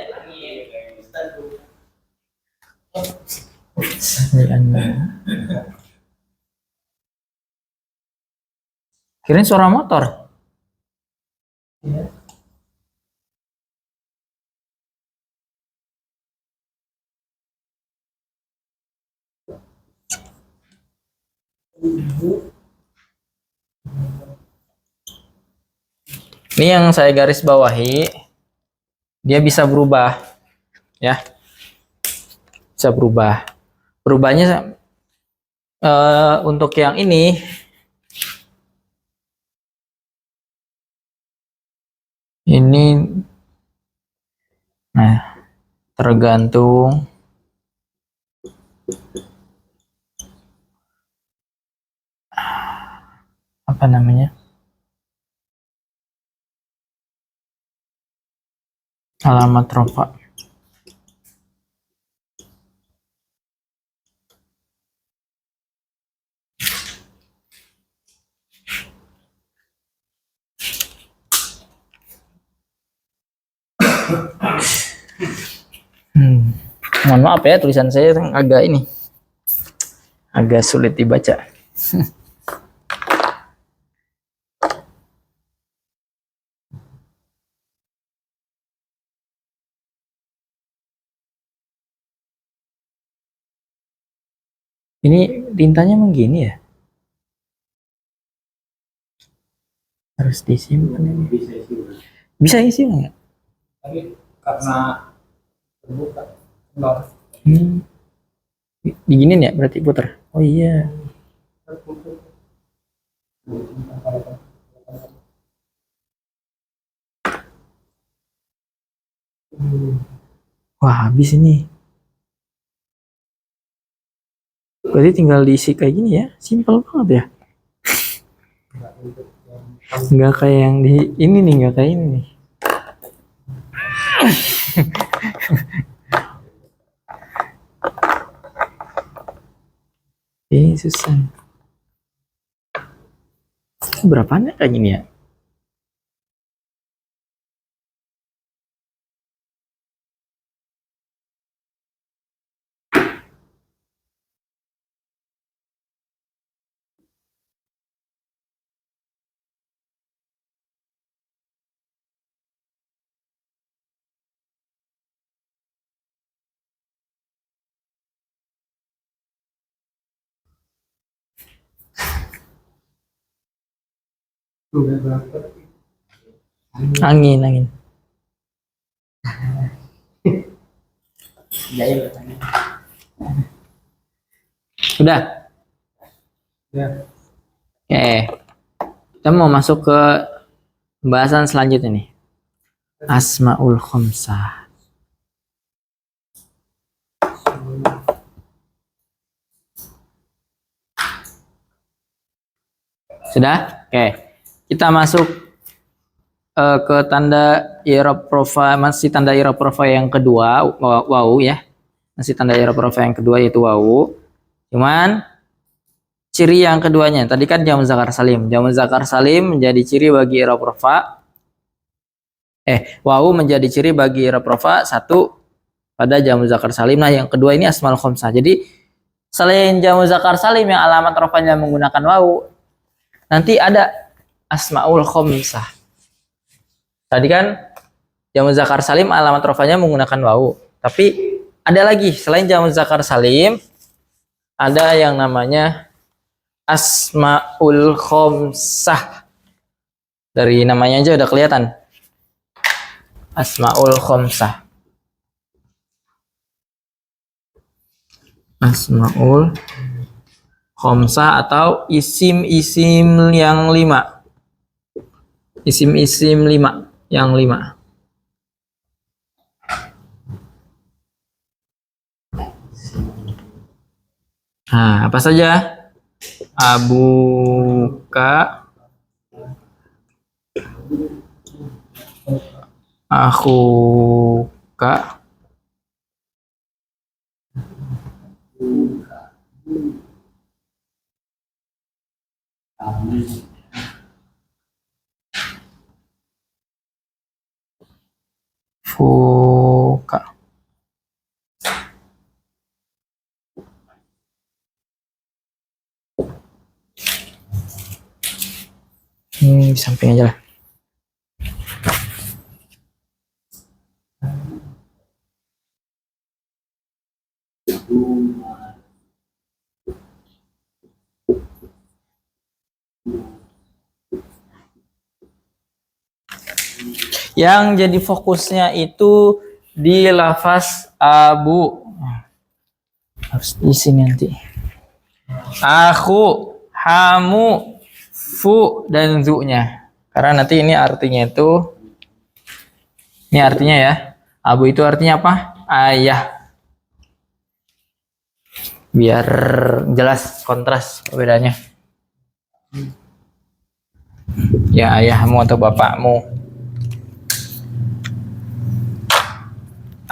Kirain suara motor. Ini yang saya garis bawahi, dia bisa berubah, ya, bisa berubah. Berubahnya untuk yang ini, nah tergantung apa namanya? Alamat rofa. Mohon maaf ya, tulisan saya agak sulit dibaca. Ini tintanya emang gini ya? Harus disimpan ini. Bisa isi nggak? Tapi karena terbuka Diginin ya berarti puter. Oh iya. Wah, habis ini. Berarti tinggal diisi kayak gini ya. Simpel banget ya. Nggak kayak yang di ini nih, nggak kayak ini nih. Ini susah. Berapa anak kayaknya ini ya? Angin. Sudah. Ya. Oke. Kita mau masuk ke pembahasan selanjutnya nih. Asmaul Khamsah. Sudah? Oke. Kita masuk ke tanda i'rab rofa, masih tanda i'rab rofa yang kedua, wawu ya. Masih tanda i'rab rofa yang kedua yaitu wawu. Cuman ciri yang keduanya, tadi kan jamu zakar salim. Jamu zakar salim menjadi ciri bagi i'rab rofa. Wawu menjadi ciri bagi i'rab rofa satu pada jamu zakar salim. Nah, yang kedua ini asmaul khamsah. Jadi selain jamu zakar salim yang alamat rofanya menggunakan wawu, nanti ada asmaul khamsah. Tadi kan jamu zakar salim alamat rofanya menggunakan wawu. Tapi ada lagi selain jamu zakar salim, ada yang namanya asmaul khamsah. Dari namanya aja udah kelihatan. Asmaul khamsah. Asmaul khamsah atau isim-isim yang 5. Isim-isim 5 yang 5. Nah, apa saja? Abuka, akhuka, fuka. Di samping aja lah. Yang jadi fokusnya itu di lafaz abu. Harus di sini nanti. Aku, hamu, fu dan zu-nya. Karena nanti ini artinya itu, ini artinya ya. Abu itu artinya apa? Ayah. Biar jelas kontras perbedaannya. Ya ayahmu atau bapakmu.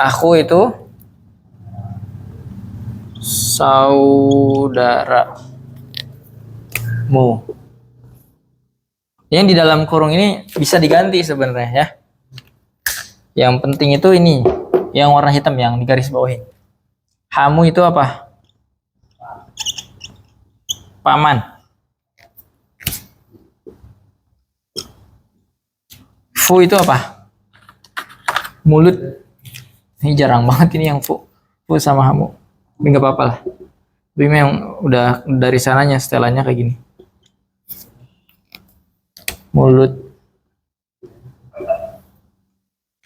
Aku itu saudaramu. Yang di dalam kurung ini bisa diganti sebenarnya ya. Yang penting itu ini, yang warna hitam yang di garis bawahin. Hamu itu apa? Paman. Fu itu apa? Mulut. Ini jarang banget ini yang fu sama hamu. Tapi nggak apa-apa lah. Tapi memang udah dari sananya setelannya kayak gini. Mulut.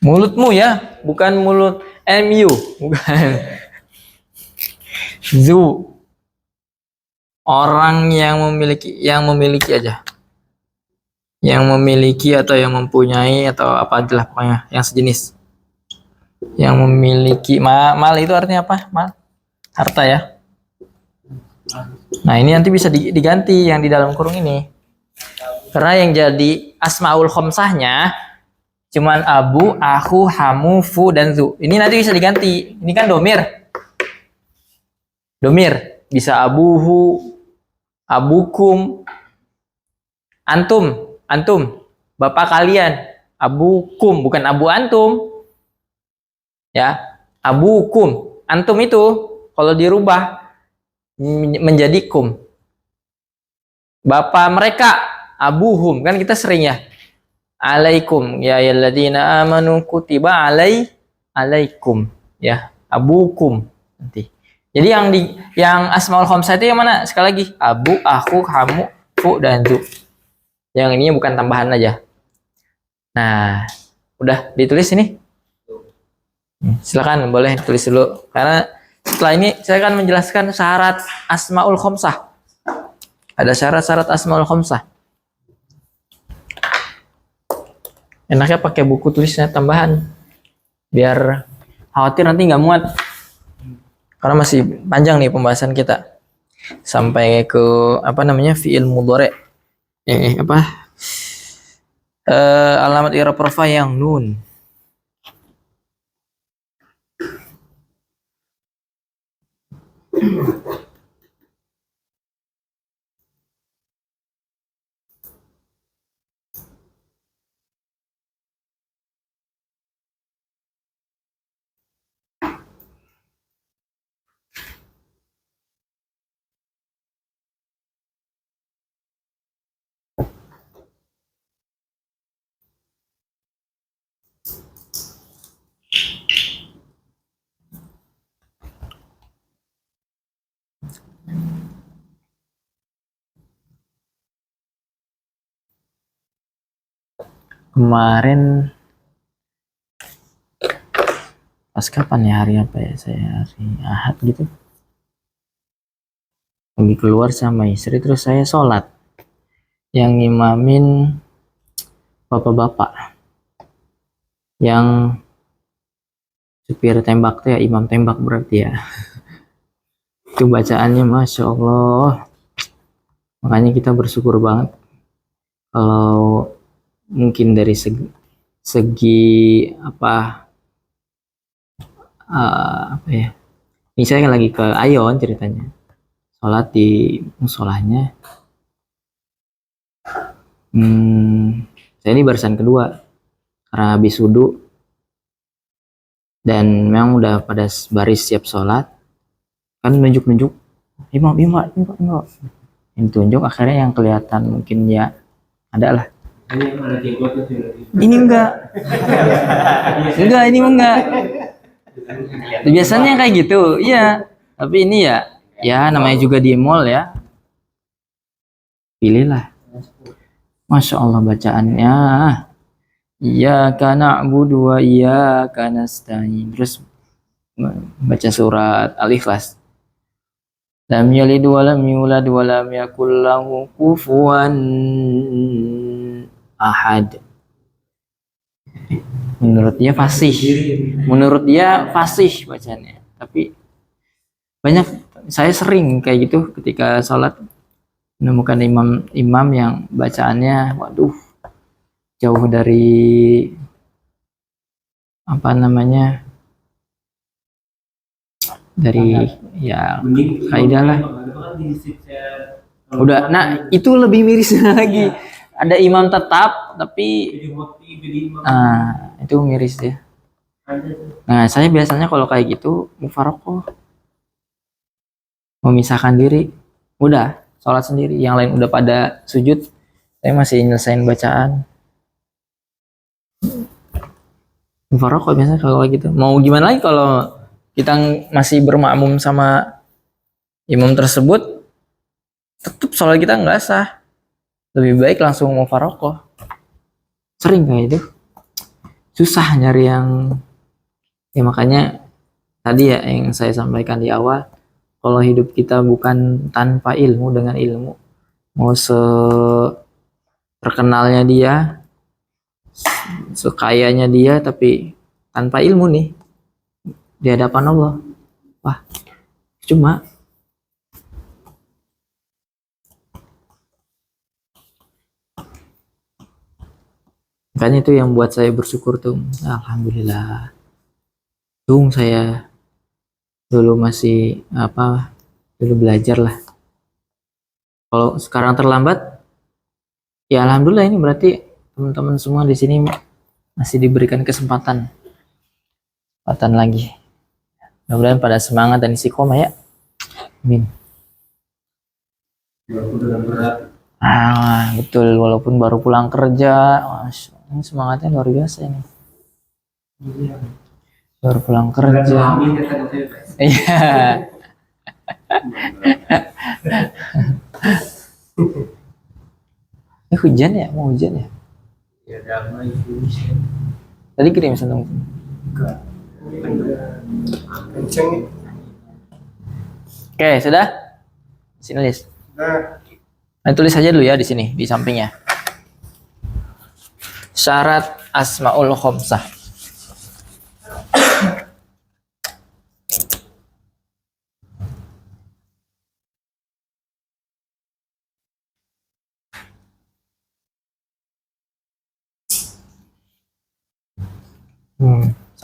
Mulutmu ya, bukan mulut MU, bukan. Zu. Orang yang memiliki aja. Yang memiliki atau yang mempunyai atau apa aja lah pokoknya yang sejenis. Yang memiliki mal itu artinya apa? Mal. Harta ya. Nah, ini nanti bisa diganti yang di dalam kurung ini. Karena yang jadi asmaul khamsahnya Cuman abu, aku, hamu, fu, dan zu. Ini nanti bisa diganti. Ini kan domir. Domir. Bisa abuhu, abukum, antum. Antum. Bapak kalian. Abukum. Bukan abu antum. Ya. Abukum. Antum itu kalau dirubah menjadi kum. Bapak mereka. Abuhum. Kan kita sering ya. Alaikum. Ya ayyuhalladzina amanu kutiba alaikum. Ya. Abukum. Nanti. Jadi yang asmaul khamsah itu yang mana? Sekali lagi, abu, aku, kamu, fu, dan zu. Yang ininya bukan tambahan aja. Nah, udah ditulis ini? Silakan boleh tulis dulu. Karena setelah ini saya akan menjelaskan syarat asmaul khamsah. Ada syarat-syarat asmaul khamsah. Enaknya pakai buku tulisnya tambahan. Biar khawatir nanti nggak muat. Karena masih panjang nih pembahasan kita sampai ke apa namanya fiil mudhari. Alamat i'rab rafa yang nun. Kemarin pas kapan ya, hari apa ya, saya hari Ahad gitu lagi keluar sama istri, terus saya sholat, yang ngimamin bapak-bapak, yang supir tembak tuh ya, imam tembak berarti ya. Itu bacaannya Masya Allah, makanya kita bersyukur banget kalau mungkin dari segi apa ya, ini saya lagi ke Ayon ceritanya, sholat di musholahnya. Saya ini barisan kedua karena habis wudhu dan memang udah pada baris siap sholat, kan nunjuk-nunjuk imam, yang tunjuk, akhirnya yang kelihatan mungkin ya ada lah. Ini enggak ini enggak. Biasanya kayak gitu, iya. Tapi ini ya namanya juga di mall ya. Pilihlah. Masya Allah bacaannya. Iyyaka na'budu wa iyyaka nasta'in. Terus baca surat Al-Ikhlas. Lam yalid wa lam yulad wa lam yakul lahu kufuwan ahad. Menurut dia fasih bacanya, tapi banyak saya sering kayak gitu ketika sholat menemukan imam yang bacaannya waduh jauh dari apa namanya, dari ya kaidah lah. Udah, nah itu lebih miris lagi. Ada imam tetap tapi itu miris ya. Nah saya biasanya kalau kayak gitu mufarokoh, memisahkan diri, udah sholat sendiri, yang lain udah pada sujud, saya masih nyelesain bacaan. Mufarokoh biasanya kalau kayak gitu. Mau gimana lagi kalau kita masih bermakmum sama imam tersebut, tetap sholat kita nggak sah. Lebih baik langsung mufarokoh. Sering kayak itu, susah nyari yang ya, makanya tadi ya yang saya sampaikan di awal, kalau hidup kita bukan tanpa ilmu, dengan ilmu, mau terkenalnya dia, sekayanya dia, tapi tanpa ilmu nih di hadapan Allah, wah cuma. Makanya itu yang buat saya bersyukur tuh. Alhamdulillah. Tung saya dulu masih apa? Dulu belajar lah. Kalau sekarang terlambat, ya alhamdulillah ini berarti teman-teman semua di sini masih diberikan kesempatan lagi. Mudah-mudahan pada semangat dan istiqomah ya. Amin. Walaupun dengan berat. Betul, walaupun baru pulang kerja, ini semangatnya luar biasa ini. Iya. Baru pulang kerja. Amin ya kan saya. Iya. Ini hujan ya? Mau hujan ya? Ya damai itu. Tadi kirim sentuh. Kenceng nih. Oke, sudah? Sini list. Nah, tulis aja dulu ya di sini, di sampingnya. Syarat asmaul khomsah.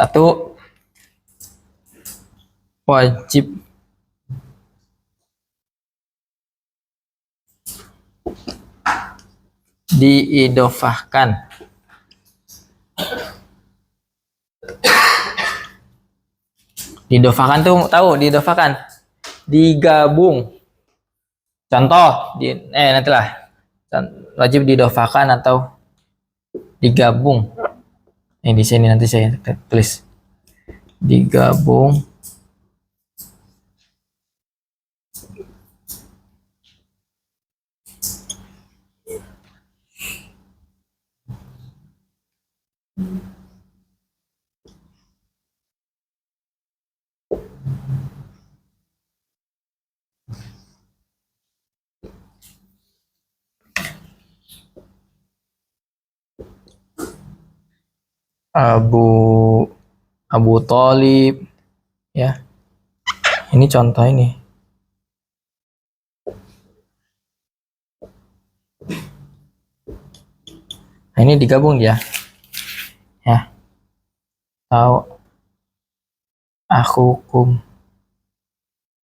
Satu, wajib diidofahkan. Diidofahkan tuh tahu diidofahkan? Digabung. Contoh nantilah. Wajib diidofahkan atau digabung. Di sini nanti saya tulis digabung Abu Thalib ya. Ini contoh ini. Nah, ini digabung dia. Ya. Tahu aku hukum.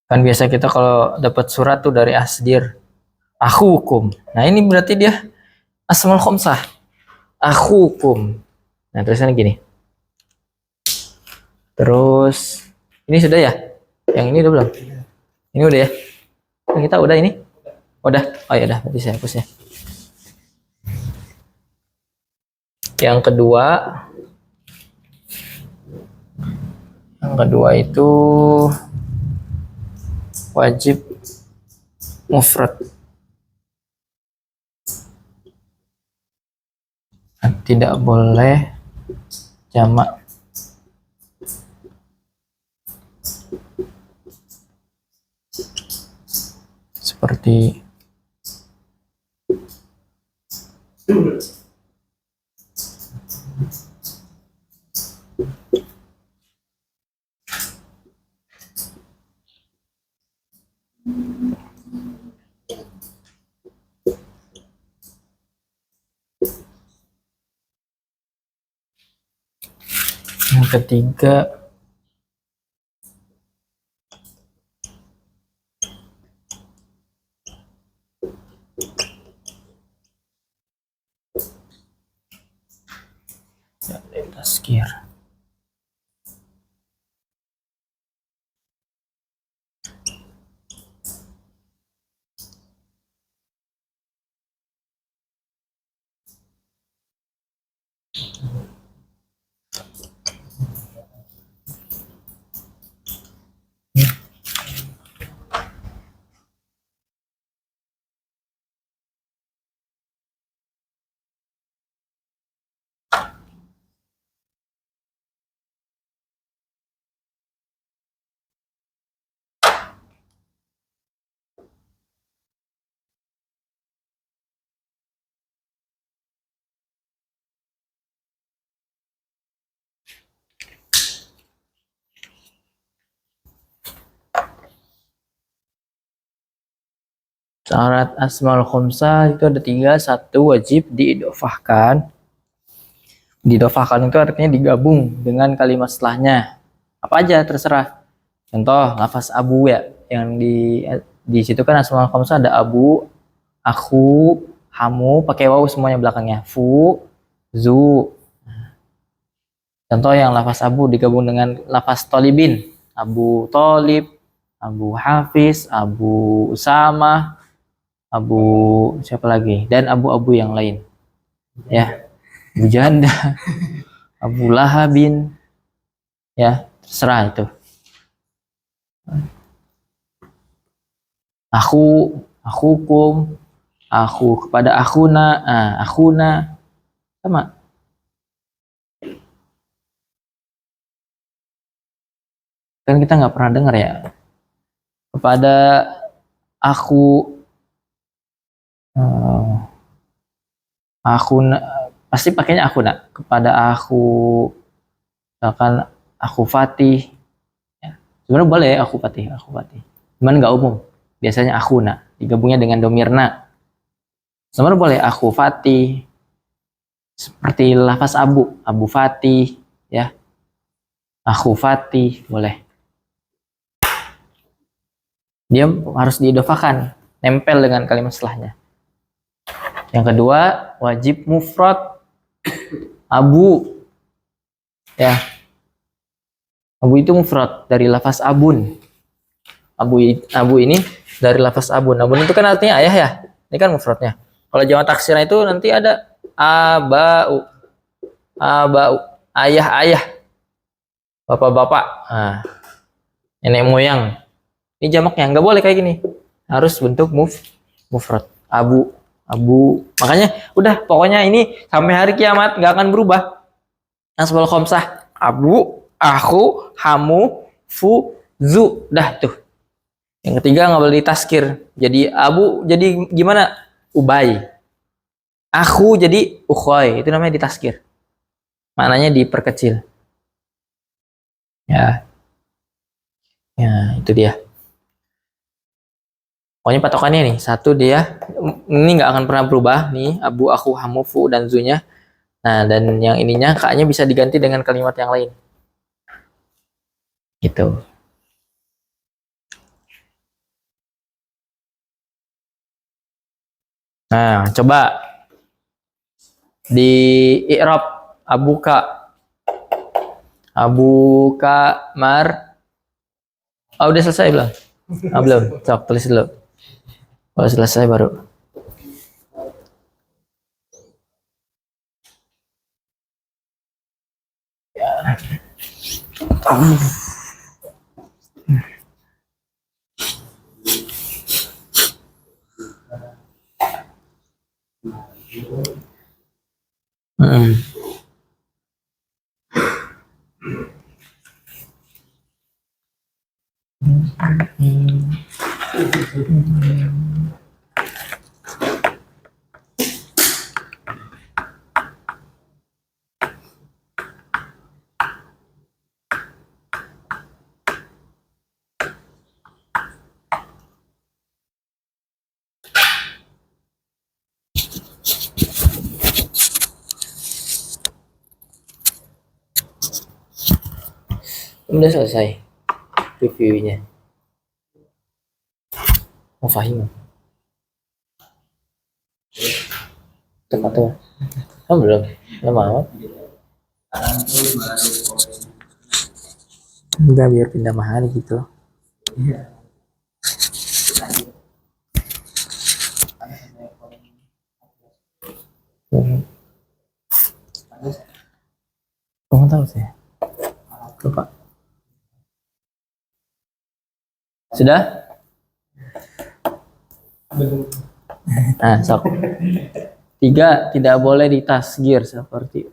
Kan biasa kita kalau dapat surat tuh dari asdir. Aku hukum. Nah, ini berarti dia asmaul khomsah. Aku hukum. Nah, tulisannya gini. Terus ini sudah ya? Yang ini udah belum? Ini udah ya? Yang kita udah ini? Udah. Oh ya udah, berarti saya hapus ya. Yang kedua itu wajib mufrad. Tidak boleh jamak. Seperti yang ketiga taskir. Syarat asmaul khomsah itu ada 3. 1, wajib diidofahkan. Didofakan itu artinya digabung dengan kalimat setelahnya. Apa aja terserah. Contoh lafaz abu ya, yang di situ kan asmaul khamsah ada abu, aku, hamu, pakai waw semuanya belakangnya. Fu, zu. Contoh yang lafaz abu digabung dengan lafaz tolibin. Abu Tolib, Abu Hafiz, Abu Usama, Abu siapa lagi? Dan abu-abu yang lain. Ya, Abu Janda, Abu Lahabin. Ya, terserah itu. Akukum, aku kepada akuna sama. Kan kita nggak pernah dengar ya. Kepada aku, pasti pakainya akuna. Kepada aku, misalkan aku Fatih. Ya. Sebenarnya boleh aku Fatih. Cuman nggak umum. Biasanya akuna digabungnya dengan domirna. Sebenarnya boleh aku Fatih. Seperti lafaz Abu Fatih, ya. Aku Fatih boleh. Dia harus diidofakan, nempel dengan kalimat setelahnya. Yang kedua, wajib mufrad. Abu, ya. Abu itu mufrad dari lafaz abun. Abu ini dari lafaz abun. Abun itu kan artinya ayah ya. Ini kan mufradnya. Kalau jamak taksirnya itu nanti ada abau, ayah, bapak-bapak, nenek moyang. Ini jamaknya nggak boleh kayak gini. Harus bentuk mufrad. Abu. Makanya udah pokoknya ini sampai hari kiamat nggak akan berubah. Asmaul khamsah. Abu, aku, hamu, fu, zu. Dah tuh. Yang ketiga nggak boleh ditaskir. Jadi abu jadi gimana? Ubay. Aku jadi ukhoy. Itu namanya ditaskir. Maknanya diperkecil. Ya. Ya, itu dia. Pokoknya patokannya nih, satu dia ini nggak akan pernah berubah nih, abu, aku, hamu, fu, dan zunya. Nah, dan yang ininya kaknya bisa diganti dengan kalimat yang lain. Gitu. Nah, coba di i'rab abuka mar. Oh, udah selesai belum? Belum. Cok, tulis dulu. Kalau selesai baru. Udah selesai reviewnya. Mau fahim? Tepat tuh. Oh, belum. Lama amat. Enggak, biar pindah mahal gitu. Kamu tahu sih? Lupa. Sudah? Nah, sok. 3, tidak boleh ditasgir seperti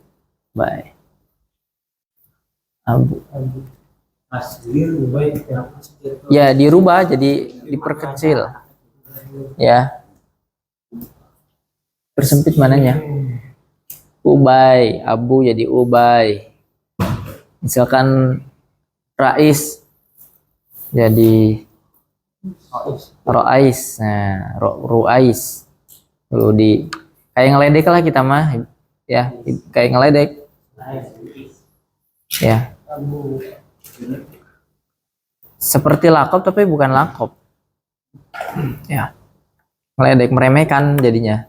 baik. Abu. Tasgir ubay. Ya, dirubah jadi diperkecil. Ya. Persempit mananya? Ubay, abu jadi ubay. Misalkan rais jadi roais. Nah, ruais. Lalu kayak ngeledek lah kita mah, ya, kayak ngeledek. Ya. Seperti lakop tapi bukan lakop. Ya. Meledek, meremehkan jadinya.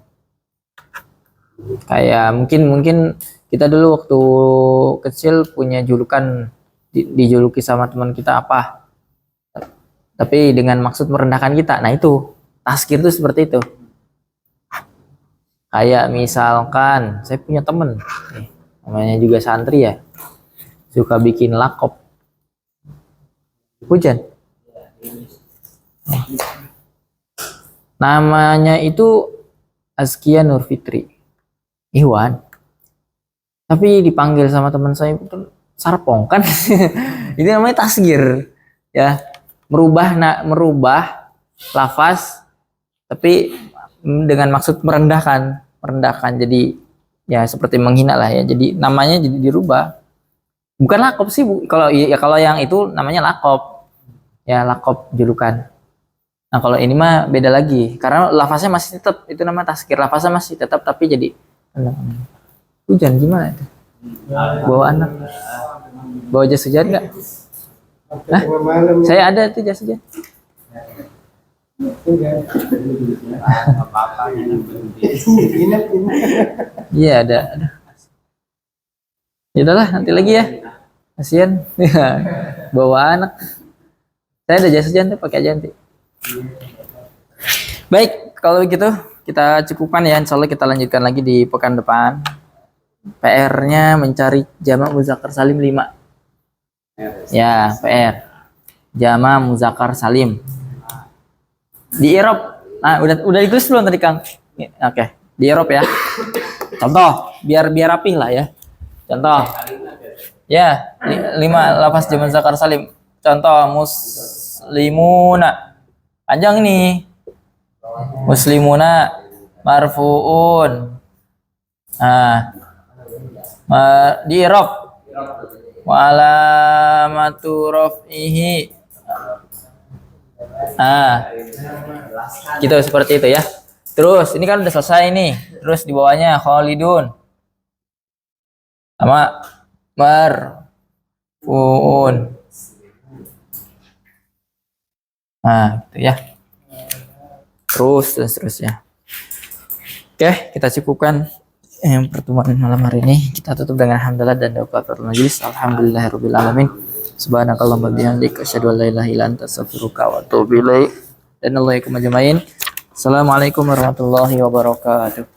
Kayak mungkin kita dulu waktu kecil punya julukan, dijuluki sama teman kita apa, tapi dengan maksud merendahkan kita. Nah itu tazkir itu seperti itu. Kayak misalkan saya punya temen nih, namanya juga santri ya, suka bikin lakop hujan. Namanya itu Azkia Nur Fitri Iwan, tapi dipanggil sama teman saya itu Sarpong kan. Itu namanya tasgir ya, merubah lafaz tapi dengan maksud merendahkan jadi ya seperti menghina lah ya, jadi namanya jadi dirubah. Bukan lakop sih kalau yang itu namanya lakop ya, lakop julukan. Nah kalau ini mah beda lagi karena lafaznya masih tetap, itu nama tasgir, lafaznya masih tetap tapi jadi hujan. Gimana itu? Bawa anak, bawa jas hujan nggak? Hah? Saya ada tuh jas hujan. Iya ada. Ya udahlah nanti lagi ya. Kasian. Bawa anak. Saya ada jas hujan tuh, pakai aja nanti. Baik, kalau begitu kita cukupkan ya. Insya Allah kita lanjutkan lagi di pekan depan. PR-nya mencari jamak muzakkar salim 5. Ya, PR. Jamak muzakkar salim. Di Eropa. Nah, udah ditulis belum tadi Kang? Oke, di Eropa ya. Contoh, biar rapih lah ya. Contoh. Ya, 5 lafaz jamak muzakkar salim. Contoh muslimuna. Panjang nih. Muslimuna marfuun. Nah, di Eropa. Wa alamatu raf'ihi. Gitu seperti itu ya. Terus ini kan udah selesai nih. Terus di bawahnya Khalidun sama marfuun. Nah, gitu ya. Terus dan seterusnya. Oke, kita cukupkan pertemuan malam hari ini. Kita tutup dengan hamdalah dan doa kafaratul majelis. Alhamdulillahirabbil alamin. Subhanakallahumma bihamdika asyhadu an la ilaha illa anta astaghfiruka wa atubu ilaik. Dan Allahu ajmain. Assalamualaikum warahmatullahi wabarakatuh.